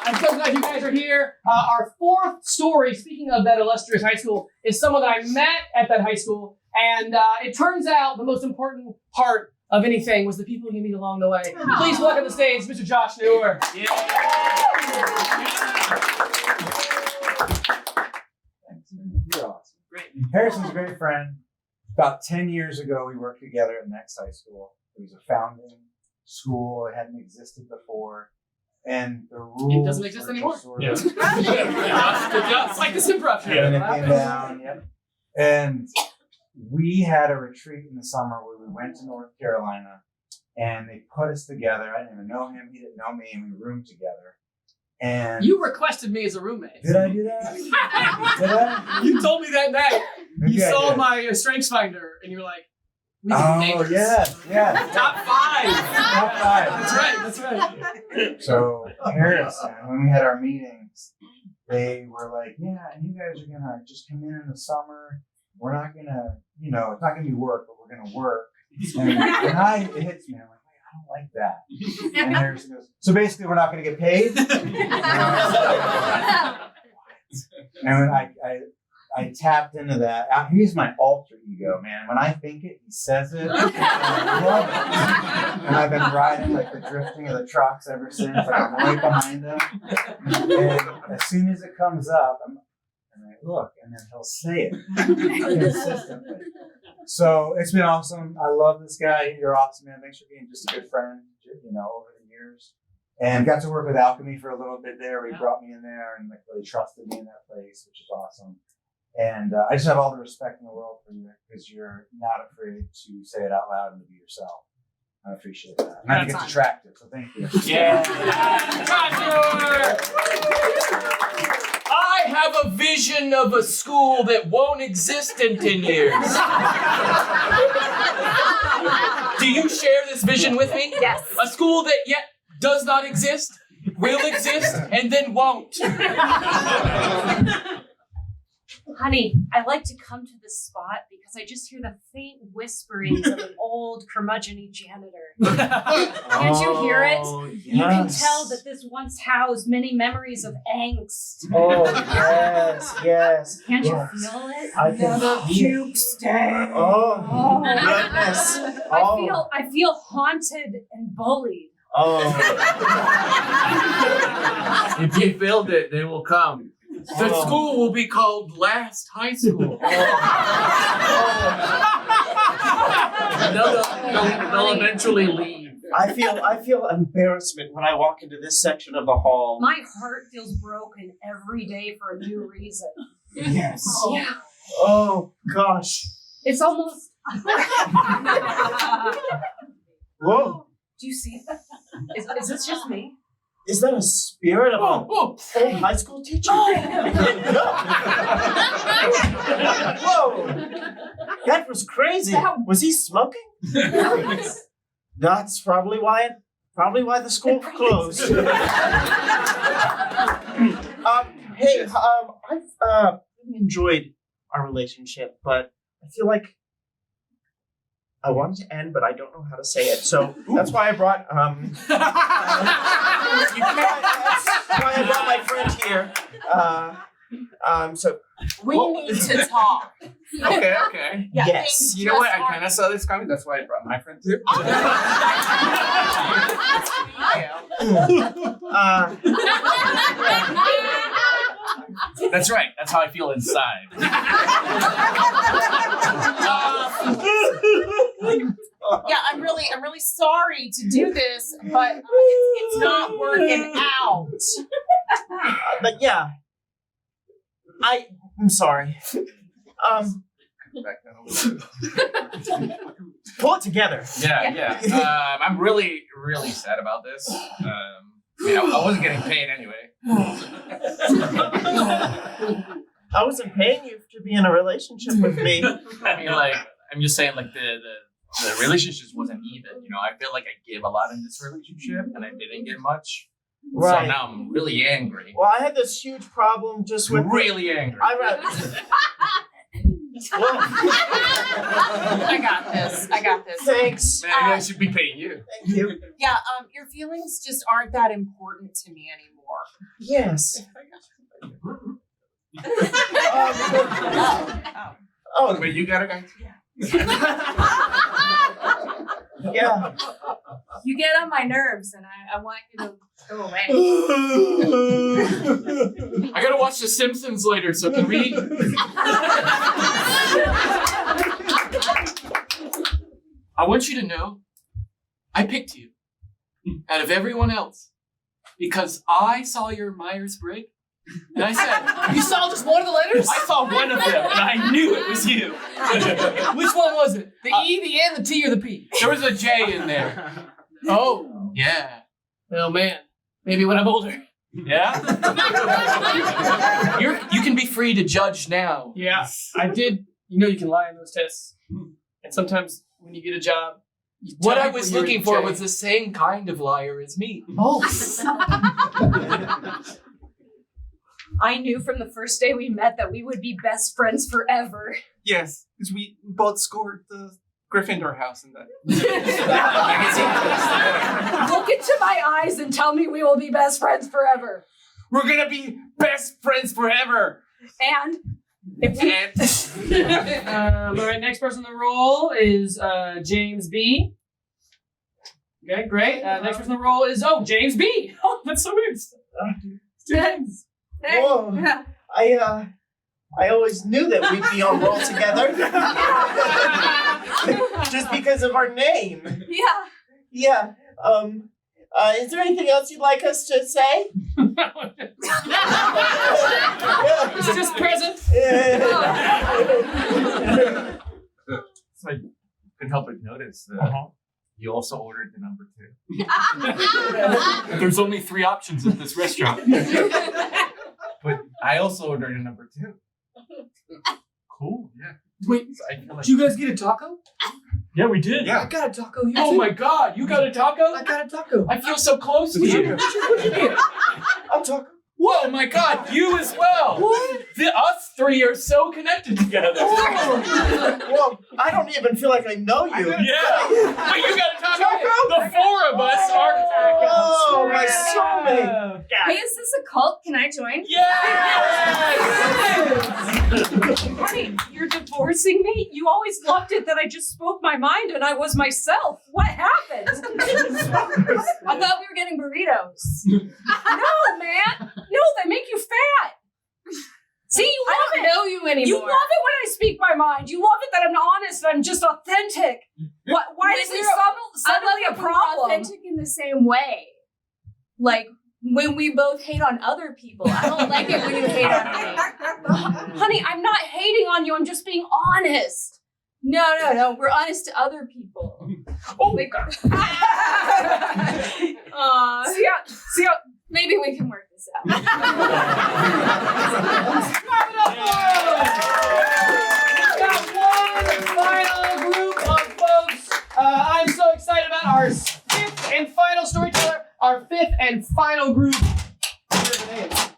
I'm so glad you guys are here. Our fourth story, speaking of that illustrious high school, is someone that I met at that high school. And it turns out the most important part of anything was the people you meet along the way. Please welcome to the stage, Mr. Josh Newer. You're awesome. Great. Harrison's a great friend. About 10 years ago, we worked together at the next high school. It was a founding school. It hadn't existed before. And the rules... It doesn't exist anymore. Yes. It's like this improv show. And it came down, yep. And we had a retreat in the summer where we went to North Carolina, and they put us together. I didn't even know him. He didn't know me, and we roomed together. And You requested me as a roommate. did I do that? Did I? You told me that night. Maybe You I saw did. my Strengths Finder, and you were like, "We can Oh make this." yeah. Top 5. Top 5. That's right. So Harrison, when we had our meetings, they were like, "Yeah, and you guys are gonna just come in the summer. We're not gonna, it's not gonna be work, but we're gonna work." And it hits me. I'm like, "Wait, I don't like that." And Harrison goes, "So basically, we're not gonna get paid." And I tapped into that. He's my alter ego, man. When I think it, he says it. And I love it. And I've been riding like the drifting of the trucks ever since. Like, I'm right behind him. And as soon as it comes up, I'm like, look, and then he'll say it consistently. So it's been awesome. I love this guy. You're awesome, man. Thanks for being just a good friend, over the years. And got to work with Alchemy for a little bit there. He brought me in there and really trusted me in that place, which is awesome. And I just have all the respect in the world for you because you're not afraid to say it out loud and to be yourself. I appreciate that. And I think it's attractive, so thank you. Yeah. I have a vision of a school that won't exist in 10 years. Do you share this vision with me? Yes. A school that yet does not exist, will exist, and then won't. Honey, I like to come to this spot because I just hear the faint whisperings of an old curmudgeon-y janitor. Can't you hear it? You can tell that this once housed many memories of angst. Oh, yes. Can't you yes. feel it? I can The feel puke stain. Oh, goodness. I feel haunted and bullied. Oh. If you build it, they will come. The school will be called Last High School. They'll eventually leave. I feel embarrassment when I walk into this section of the hall. My heart feels broken every day for a new reason. Yes. Yeah. Oh gosh. It's almost. Whoa. Do you see that? Is this just me? Is that a spirit of an old high school teacher? Whoa! That was crazy. Was he smoking? That's probably why the school closed. Hey, I've really enjoyed our relationship, but I feel like I want it to end, but I don't know how to say it. So that's why I brought that's why I brought my friend here. So We need to talk. Okay. Yeah, yes. things You know what? just I kind of saw this coming. That's why I brought my friend too. That's right. That's how I feel inside. Yeah, I'm really sorry to do this, but it's not working out. But yeah, I'm sorry. Pull it together. Yeah. I'm really, really sad about this. I wasn't getting paid anyway. I wasn't paying you to be in a relationship with me. I mean, I'm just saying, the relationship wasn't even. I feel like I gave a lot in this relationship, and I didn't get much. Right. So now I'm really angry. Well, I had this huge problem just with Really angry. I got this. Thanks. Man, I should be paying you. Thank you. Yeah, your feelings just aren't that important to me anymore. Yes. Oh, but you got a guy too? Yeah. You get on my nerves, and I want you to go away. I gotta watch The Simpsons later, so can we? I want you to know, I picked you out of everyone else because I saw your Myers-Briggs, and I said, You saw just one of the letters? I saw one of them, and I knew it was you. Which one was it? The E, the N, the T, or the P? There was a J in there. Oh. Yeah. Oh, man. Maybe when I'm older. Yeah? You can be free to judge now. Yeah, I did. You can lie on those tests. And sometimes when you get a job, you What tell I people was you're looking in for jail. was the same kind of liar as me. Oh. I knew from the first day we met that we would be best friends forever. Yes, because we both scored the Gryffindor house in that. Look into my eyes and tell me we will be best friends forever. We're gonna be best friends forever. And if we All right, next person on the roll is James B. Okay, great. Next person on the roll is James B. Oh, that's so weird. James. Whoa. I always knew that we'd be on roll together. Just because of our name. Yeah. Yeah. Is there anything else you'd like us to say? It's just present. So I couldn't help but notice you also ordered the number 2. There's only 3 options at this restaurant. But I also ordered a number 2. Cool, yeah. Wait, So I feel like did you guys get a taco? Yeah, we did. Yeah. I got a taco here. Oh too. my God, you got a taco? I got a taco. I feel so close to you. What'd you get? I'll talk. Whoa, my God, you as well. What? Us 3 are so connected together. Well, I don't even feel like I know you. Yeah. But you got a taco? The 4 of us are tacos. Oh, my soulmate. Hey, is this a cult? Can I join? Yes! Honey, you're divorcing me? You always loved it that I just spoke my mind and I was myself. What happened? I thought we were getting burritos. No, man. No, they make you fat. See, you love I don't know you anymore. You love it when I speak my mind. You love it that I'm honest and I'm just authentic. Why is this suddenly a problem? Authentic in the same way. Like when we both hate on other people. I don't like it when you hate on me. Honey, I'm not hating on you. I'm just being honest. No. We're honest to other people. Oh my God. See how maybe we can work this out. Got one final group of folks. I'm so excited about our 5th and final storyteller. Our 5th and final group. Here are their names.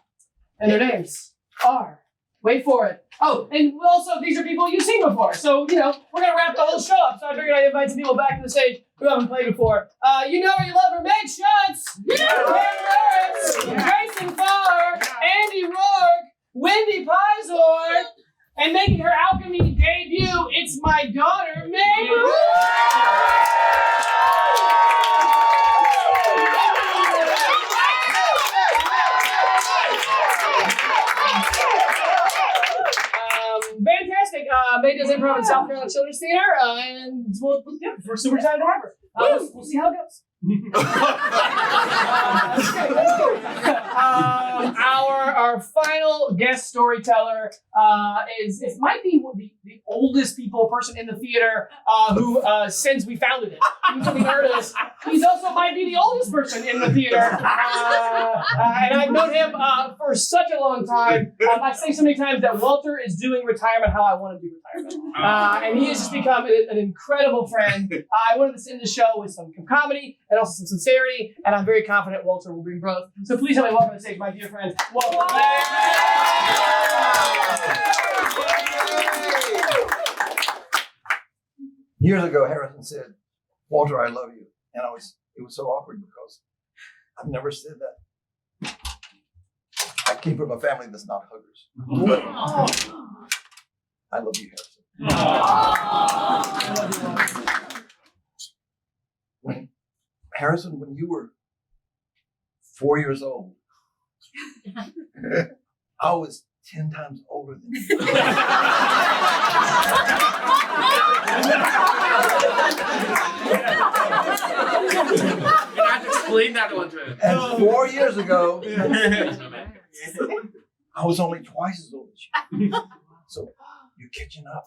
And their names are. Wait for it. Oh, and also these are people you've seen before. So, we're gonna wrap the whole show up. So I figured I'd invite some people back to the stage who haven't played before. You know her, you love her, Meg Schutz, Jason Farr, Andy Rourke, Wendy Pizor, and making her Alchemy debut, it's my daughter, Meg fantastic. Meg does improv in South Carolina Children's Theater, and we're super excited to have her. We'll see how it goes. Our final guest storyteller might be the oldest person in the theater who since we founded it. He's heard us. He's also might be the oldest person in the theater, and I've known him for such a long time. I say so many times that Walter is doing retirement how I want to do retirement, and he has just become an incredible friend. I wanted to end the show with some comedy and also some sincerity, and I'm very confident Walter will bring both. So please help me welcome to the stage my dear friend, Walter. Years ago, Harrison said, "Walter, I love you," and it was so awkward because I've never said that. I came from a family that's not huggers, but I love you, Harrison. When you were 4 years old, I was 10 times older than you. You have to explain that one to him. And 4 years ago, I was only twice as old as you. So you're catching up.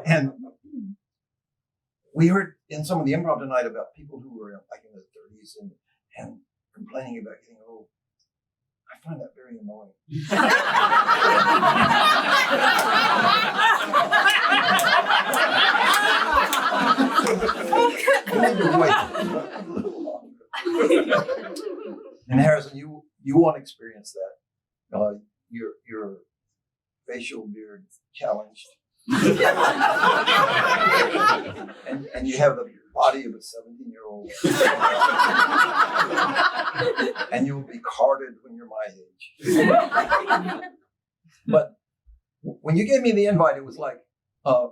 And we heard in some of the improv tonight about people who were like in their 30s and complaining about getting old. I find that very annoying. And Harrison, you won't experience that. Your facial beard challenged. and you have the body of a 17-year-old. And you will be carded when you're my age. But when you gave me the invite, it was like, I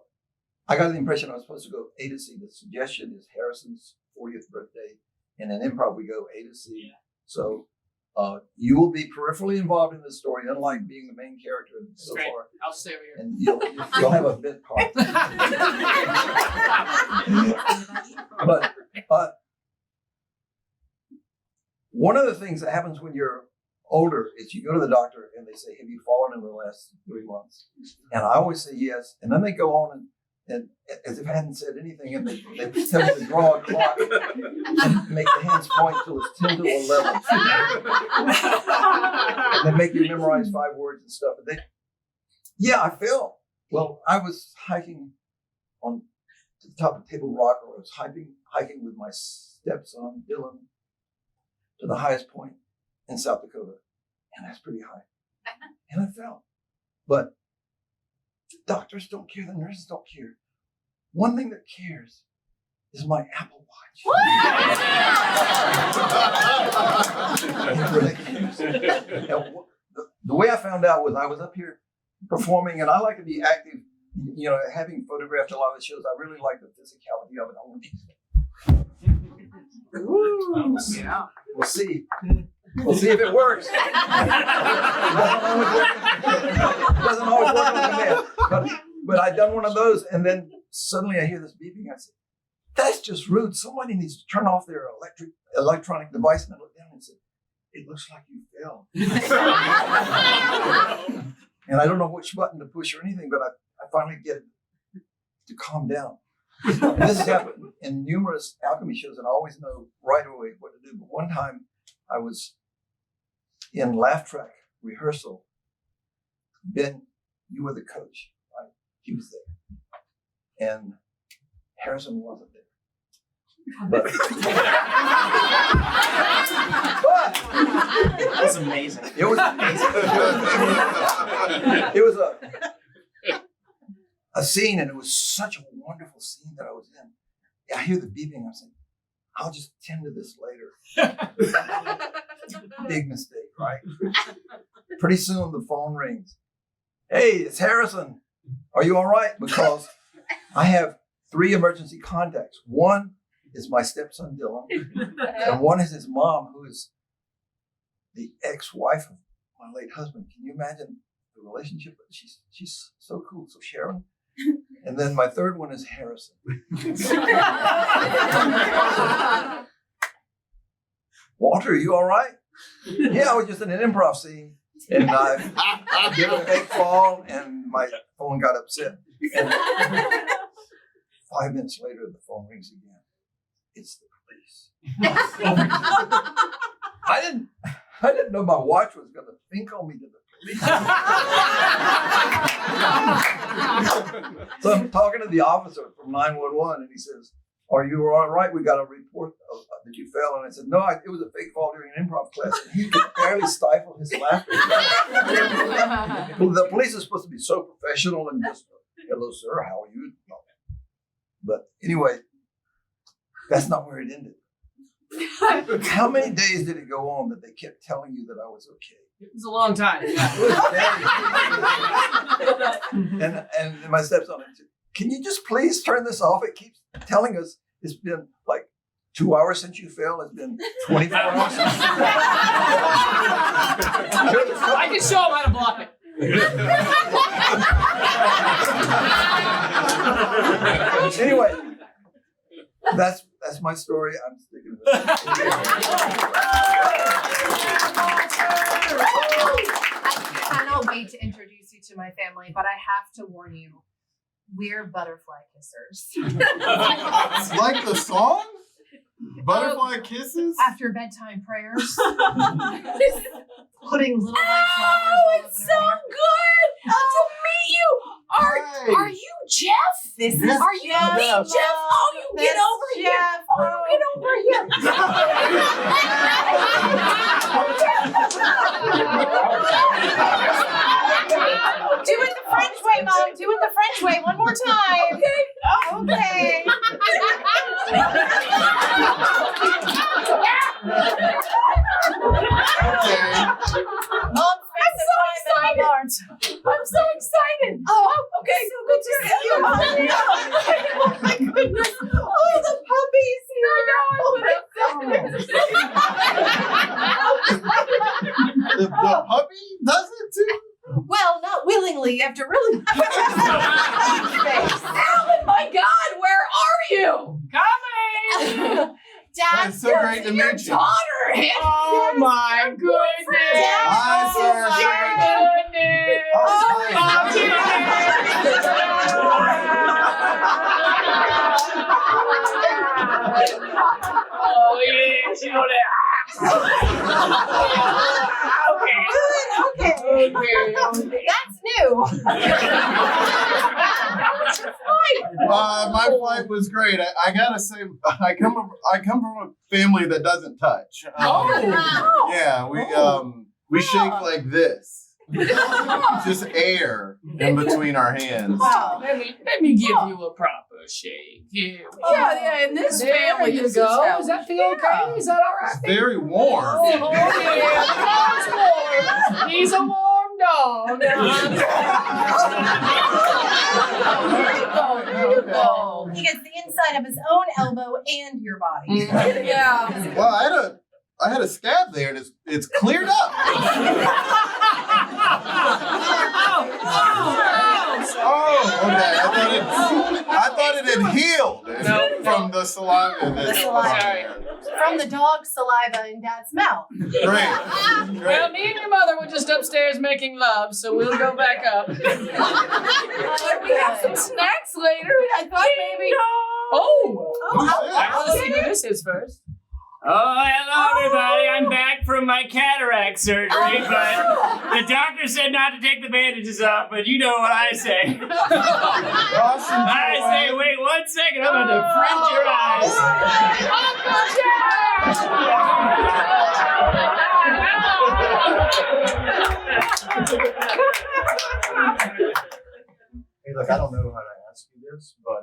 got the impression I was supposed to go A to C. The suggestion is Harrison's 40th birthday. And in improv, we go A to C. So you will be peripherally involved in this story, unlike being the main character so Great. far. I'll stay over here. And you'll have a bit part. But one of the things that happens when you're older is you go to the doctor and they say, have you fallen in the last 3 months? And I always say yes. And then they go on and as if I hadn't said anything, and they tell me to draw a clock and make the hands point till it's 10 to 11. And they make you memorize 5 words and stuff. And I fell. Well, I was hiking on the top of Table Rock, or I was hiking with my stepson, Dylan, to the highest point in South Dakota. And that's pretty high. And I fell. But the doctors don't care, the nurses don't care. One thing that cares is my Apple Watch. It really cares. And the way I found out was I was up here performing, and I like to be active. You know, having photographed a lot of the shows, I really like the physicality of it. I want to be. Yeah. We'll see. We'll see if it works. It doesn't always work on command. But I'd done one of those, and then suddenly I hear this beeping. I said, that's just rude. Somebody needs to turn off their electronic device. And I looked down and said, it looks like you fell. And I don't know which button to push or anything, but I finally get it to calm down. And this has happened in numerous Alchemy shows, and I always know right away what to do. But one time I was in laugh track rehearsal. Ben, you were the coach, right? He was there. And Harrison wasn't there. But That was amazing. It was amazing. It was a scene, and it was such a wonderful scene that I was in. I hear the beeping. I'm saying, I'll just tend to this later. Big mistake, right? Pretty soon the phone rings. Hey, it's Harrison. Are you all right? Because I have 3 emergency contacts. One is my stepson, Dylan. And one is his mom, who is the ex-wife of my late husband. Can you imagine the relationship? She's so cool. So Sharon. And then my third one is Harrison. Walter, are you all right? Yeah, I was just in an improv scene. And I did a fake fall, and my phone got upset. And 5 minutes later, the phone rings again. It's the police. I didn't know my watch was going to think on me to the police. So I'm talking to the officer from 911, and he says, "Are you all right? We got a report that you fell." And I said, "No, it was a fake fall during an improv class." And he could barely stifle his laughter. Well, the police are supposed to be so professional and just, "Hello, sir, how are you?" No. But anyway, that's not where it ended. How many days did it go on that they kept telling you that I was okay? It was a long time. And my stepson said, "Can you just please turn this off? It keeps telling us it's been like 2 hours since you fell. It's been 24 hours since you fell." I can show him how to block it. Anyway, that's my story. I'm sticking with it. I cannot wait to introduce you to my family, but I have to warn you. We're butterfly kissers. Like the song? Butterfly kisses? After bedtime prayers. Putting little white flowers. Oh, it's so good to meet you. Are you Jeff? This is Are you Jeff. me, Jeff? Oh, you get That's over here. Jeff. Oh, you get over here. Do it the French way, Mom. Do it the French way. One more time. Okay. Okay. Mom's face and time and heart. I'm so excited. Oh, okay. So good to see you. Oh my goodness. Oh, the puppies. The puppy does it too? Well, not willingly, after really. Alan, my God, where are you? Coming. Dad, It's so great to your meet you. daughter. Oh my goodness. Hi, Sarah. Goodness. Oh yeah, she know that. Okay. That's new. My flight was great. I gotta say, I come from a family that doesn't touch. Yeah, we shake like this. Just air in between our hands. Let me give you a proper shake. Yeah, in this There family, you this go. is how Does that feel okay? Is that all right? It's very warm. Oh yeah, the dog's warm. He's a warm dog. He gets the inside of his own elbow and your body. Yeah. Well, I had a scab there, and it's cleared up. Oh, okay. I thought it had healed from the saliva. The saliva. From the dog's saliva in Dad's mouth. Great. Well, me and your mother were just upstairs making love, so we'll go back up. We have some snacks later. I thought maybe. Let's see who this is first. Oh, hello, everybody. I'm back from my cataract surgery, but the doctor said not to take the bandages off, but you know what I say. I say, wait 1 second, I'm going to fringe your eyes. Hey, look, I don't know how to ask you this, but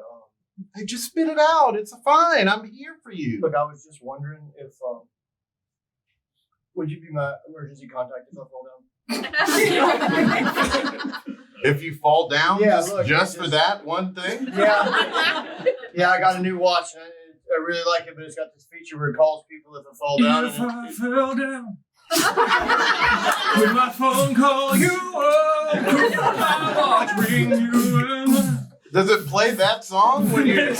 Hey, just spit it out. It's fine. I'm here for you. look, I was just wondering if would you be my emergency contact if I fall down? If you fall down, Yeah, just for that one thing? Yeah, I got a new watch and I really like it, but it's got this feature where it calls people if I fall down. If I fell down, will my phone call you up? Will my watch ring you in? Does it play that song when you?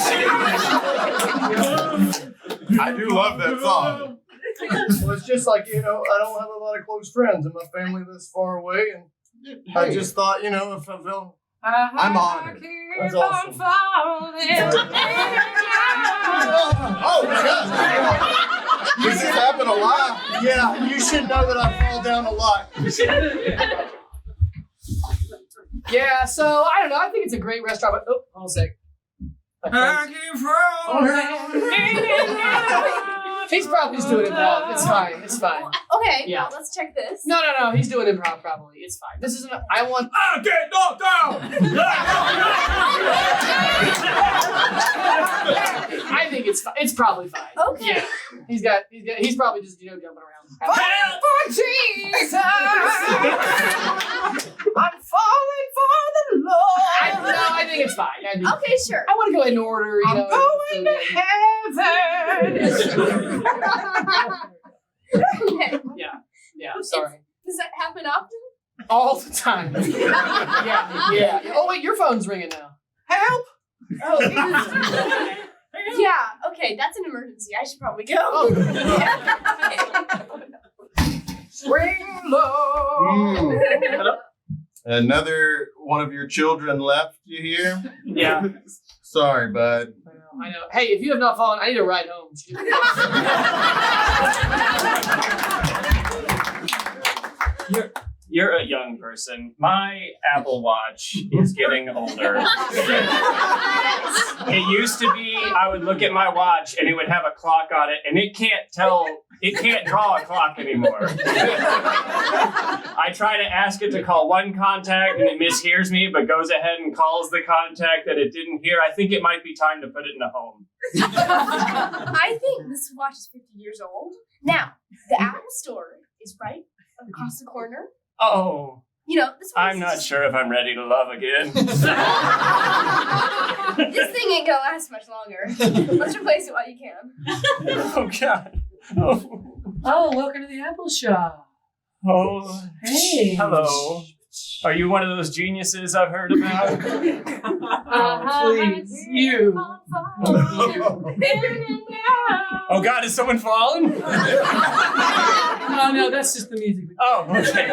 I do love that song. Well, it's just like, I don't have a lot of close friends and my family lives far away, and I just thought, if I fell. I'm honored. That's awesome. Oh, God. Does this happen a lot? Yeah, you should know that I fall down a lot. Yeah, so I don't know. I think it's a great restaurant. But hold on a sec. He's probably just doing improv. It's fine. It's fine. Okay, Yeah. well, let's check this. No. He's doing improv probably. It's fine. This isn't. I want. I get knocked down. I think it's fine. It's probably fine. Okay. Yeah. He's probably just jumping around. Help for Jesus! I'm falling for the Lord. I think it's fine. Okay, sure. I want to go in order. I'm going to heaven. Okay. Yeah. Sorry. Does that happen often? All the time. Yeah. Oh wait, your phone's ringing now. Help! Oh, Yeah. Okay, that's an emergency. I should probably go. Swing low. Another one of your children left you here? Yeah. Sorry, bud. I know. Hey, if you have not fallen, I need a ride home. You're a young person. My Apple Watch is getting older. It used to be I would look at my watch and it would have a clock on it, and it can't draw a clock anymore. I try to ask it to call one contact and it mishears me, but goes ahead and calls the contact that it didn't hear. I think it might be time to put it in a home. I think this watch is 50 years old. Now, the Apple Store is right across the corner. Oh. You know, this I'm not sure if I'm ready to love again. This thing ain't gonna last much longer. Let's replace it while you can. Oh, God. Oh, welcome to the Apple shop. Oh. Hey. Hello. Are you one of those geniuses I've heard about? Please, you. Oh, God, is someone falling? Oh, no, that's just the music. Oh, okay.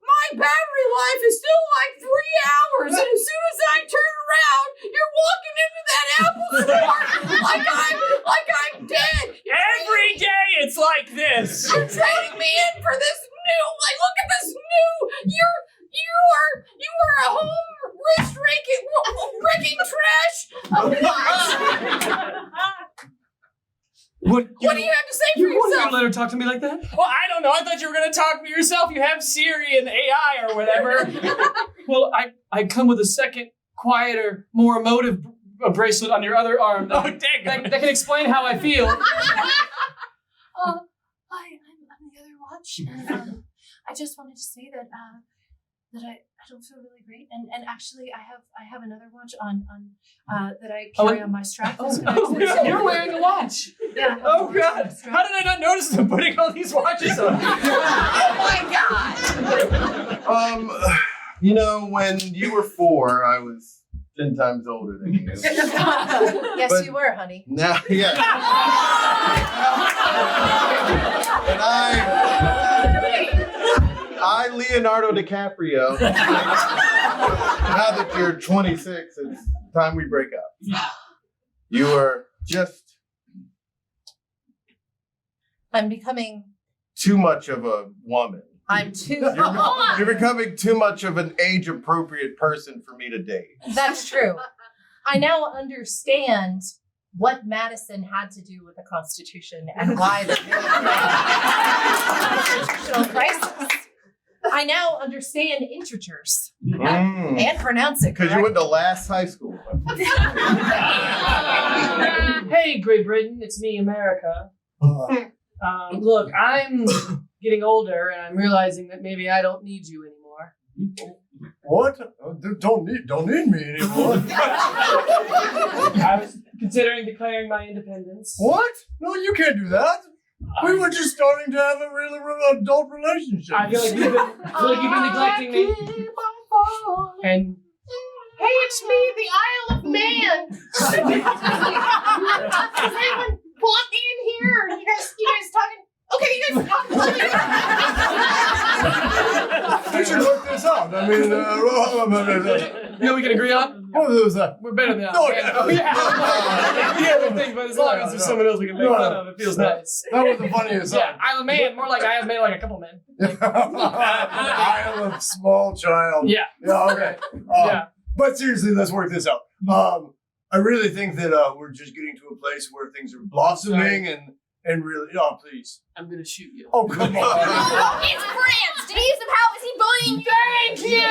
My battery life is still like 3 hours, and as soon as I turn around, you're walking into that Apple store like I'm dead. Every day it's like this. You're trading me in for this new. Like, look at this new. You are a home wrist wrecking trash. What do you have to say for You yourself? want to let her talk to me like that? Well, I don't know. I thought you were going to talk for yourself. You have Siri and AI or whatever. Well, I come with a second, quieter, more emotive bracelet on your other arm. That can explain how I feel. Hi, I'm the other watch, and I just wanted to say that I don't feel really great, and actually I have another watch on that I carry on my strap. You're wearing a watch. Yeah. Oh, God. How did I not notice them putting all these watches on? Oh my God. You know, when you were 4, I was 10 times older than you. Yes, But you were, honey. Now, yeah. And I, Leonardo DiCaprio, now that you're 26, it's time we break up. You are just I'm becoming. too much of a woman. I'm too. You're becoming too much of an age-appropriate person for me to date. That's true. I now understand what Madison had to do with the Constitution and why the constitutional crisis. I now understand integers and pronounce it Because you went to last high school. Hey, Great Britain, it's me, America. Look, I'm getting older, and I'm realizing that maybe I don't need you anymore. What? Don't need me anymore. I was considering declaring my independence. What? No, you can't do that. We were just starting to have a really adult relationship. I feel like you've been neglecting me. And Hey, it's me, the Isle of Man. Does anyone want me in here? You guys talking? Okay, you guys talking. We should work this out. I mean, you know we can agree on? What was that? We're better than that. No, yeah, but as long as there's someone else we can make fun of, it feels nice. That was the funniest. Yeah, Isle of Man, more like I have made like a couple men. Isle of small child. Yeah. Yeah. Okay. Yeah. But seriously, let's work this out. I really think that we're just getting to a place where things are blossoming and really. Oh, please. I'm gonna shoot you. Oh, come on. Oh, it's France! Denise, how is he bullying you? Thank you!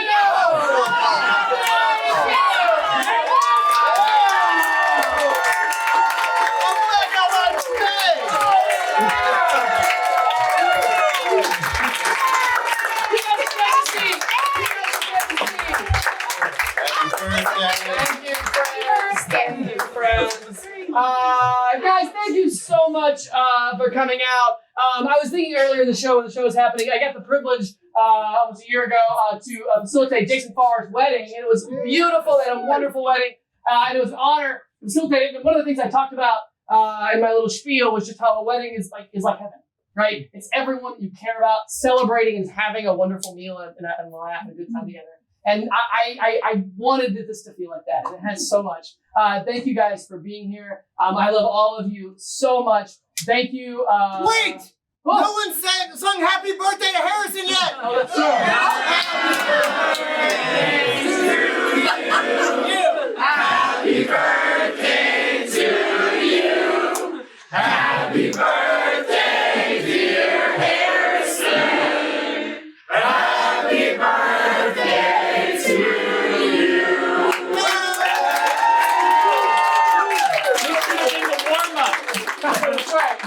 Thank you, friends. Guys, thank you so much for coming out. I was thinking earlier in the show, when the show was happening, I got the privilege almost a year ago to facilitate Jason Farr's wedding, and it was beautiful. They had a wonderful wedding, and it was an honor to facilitate it. And one of the things I talked about in my little spiel was just how a wedding is like heaven. right? It's everyone that you care about celebrating and having a wonderful meal and laugh and a good time together. And I wanted this to feel like that, and it has so much. Thank you guys for being here. I love all of you so much. Thank you. Wait! No one sung happy birthday to Harrison yet! Oh, that's true. Happy birthday to you! Happy birthday, dear Harrison! Happy birthday to you! That's right.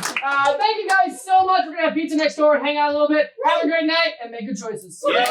Thank you guys so much. We're gonna have pizza next door and hang out a little bit. Have a great night and make good choices. Yeah.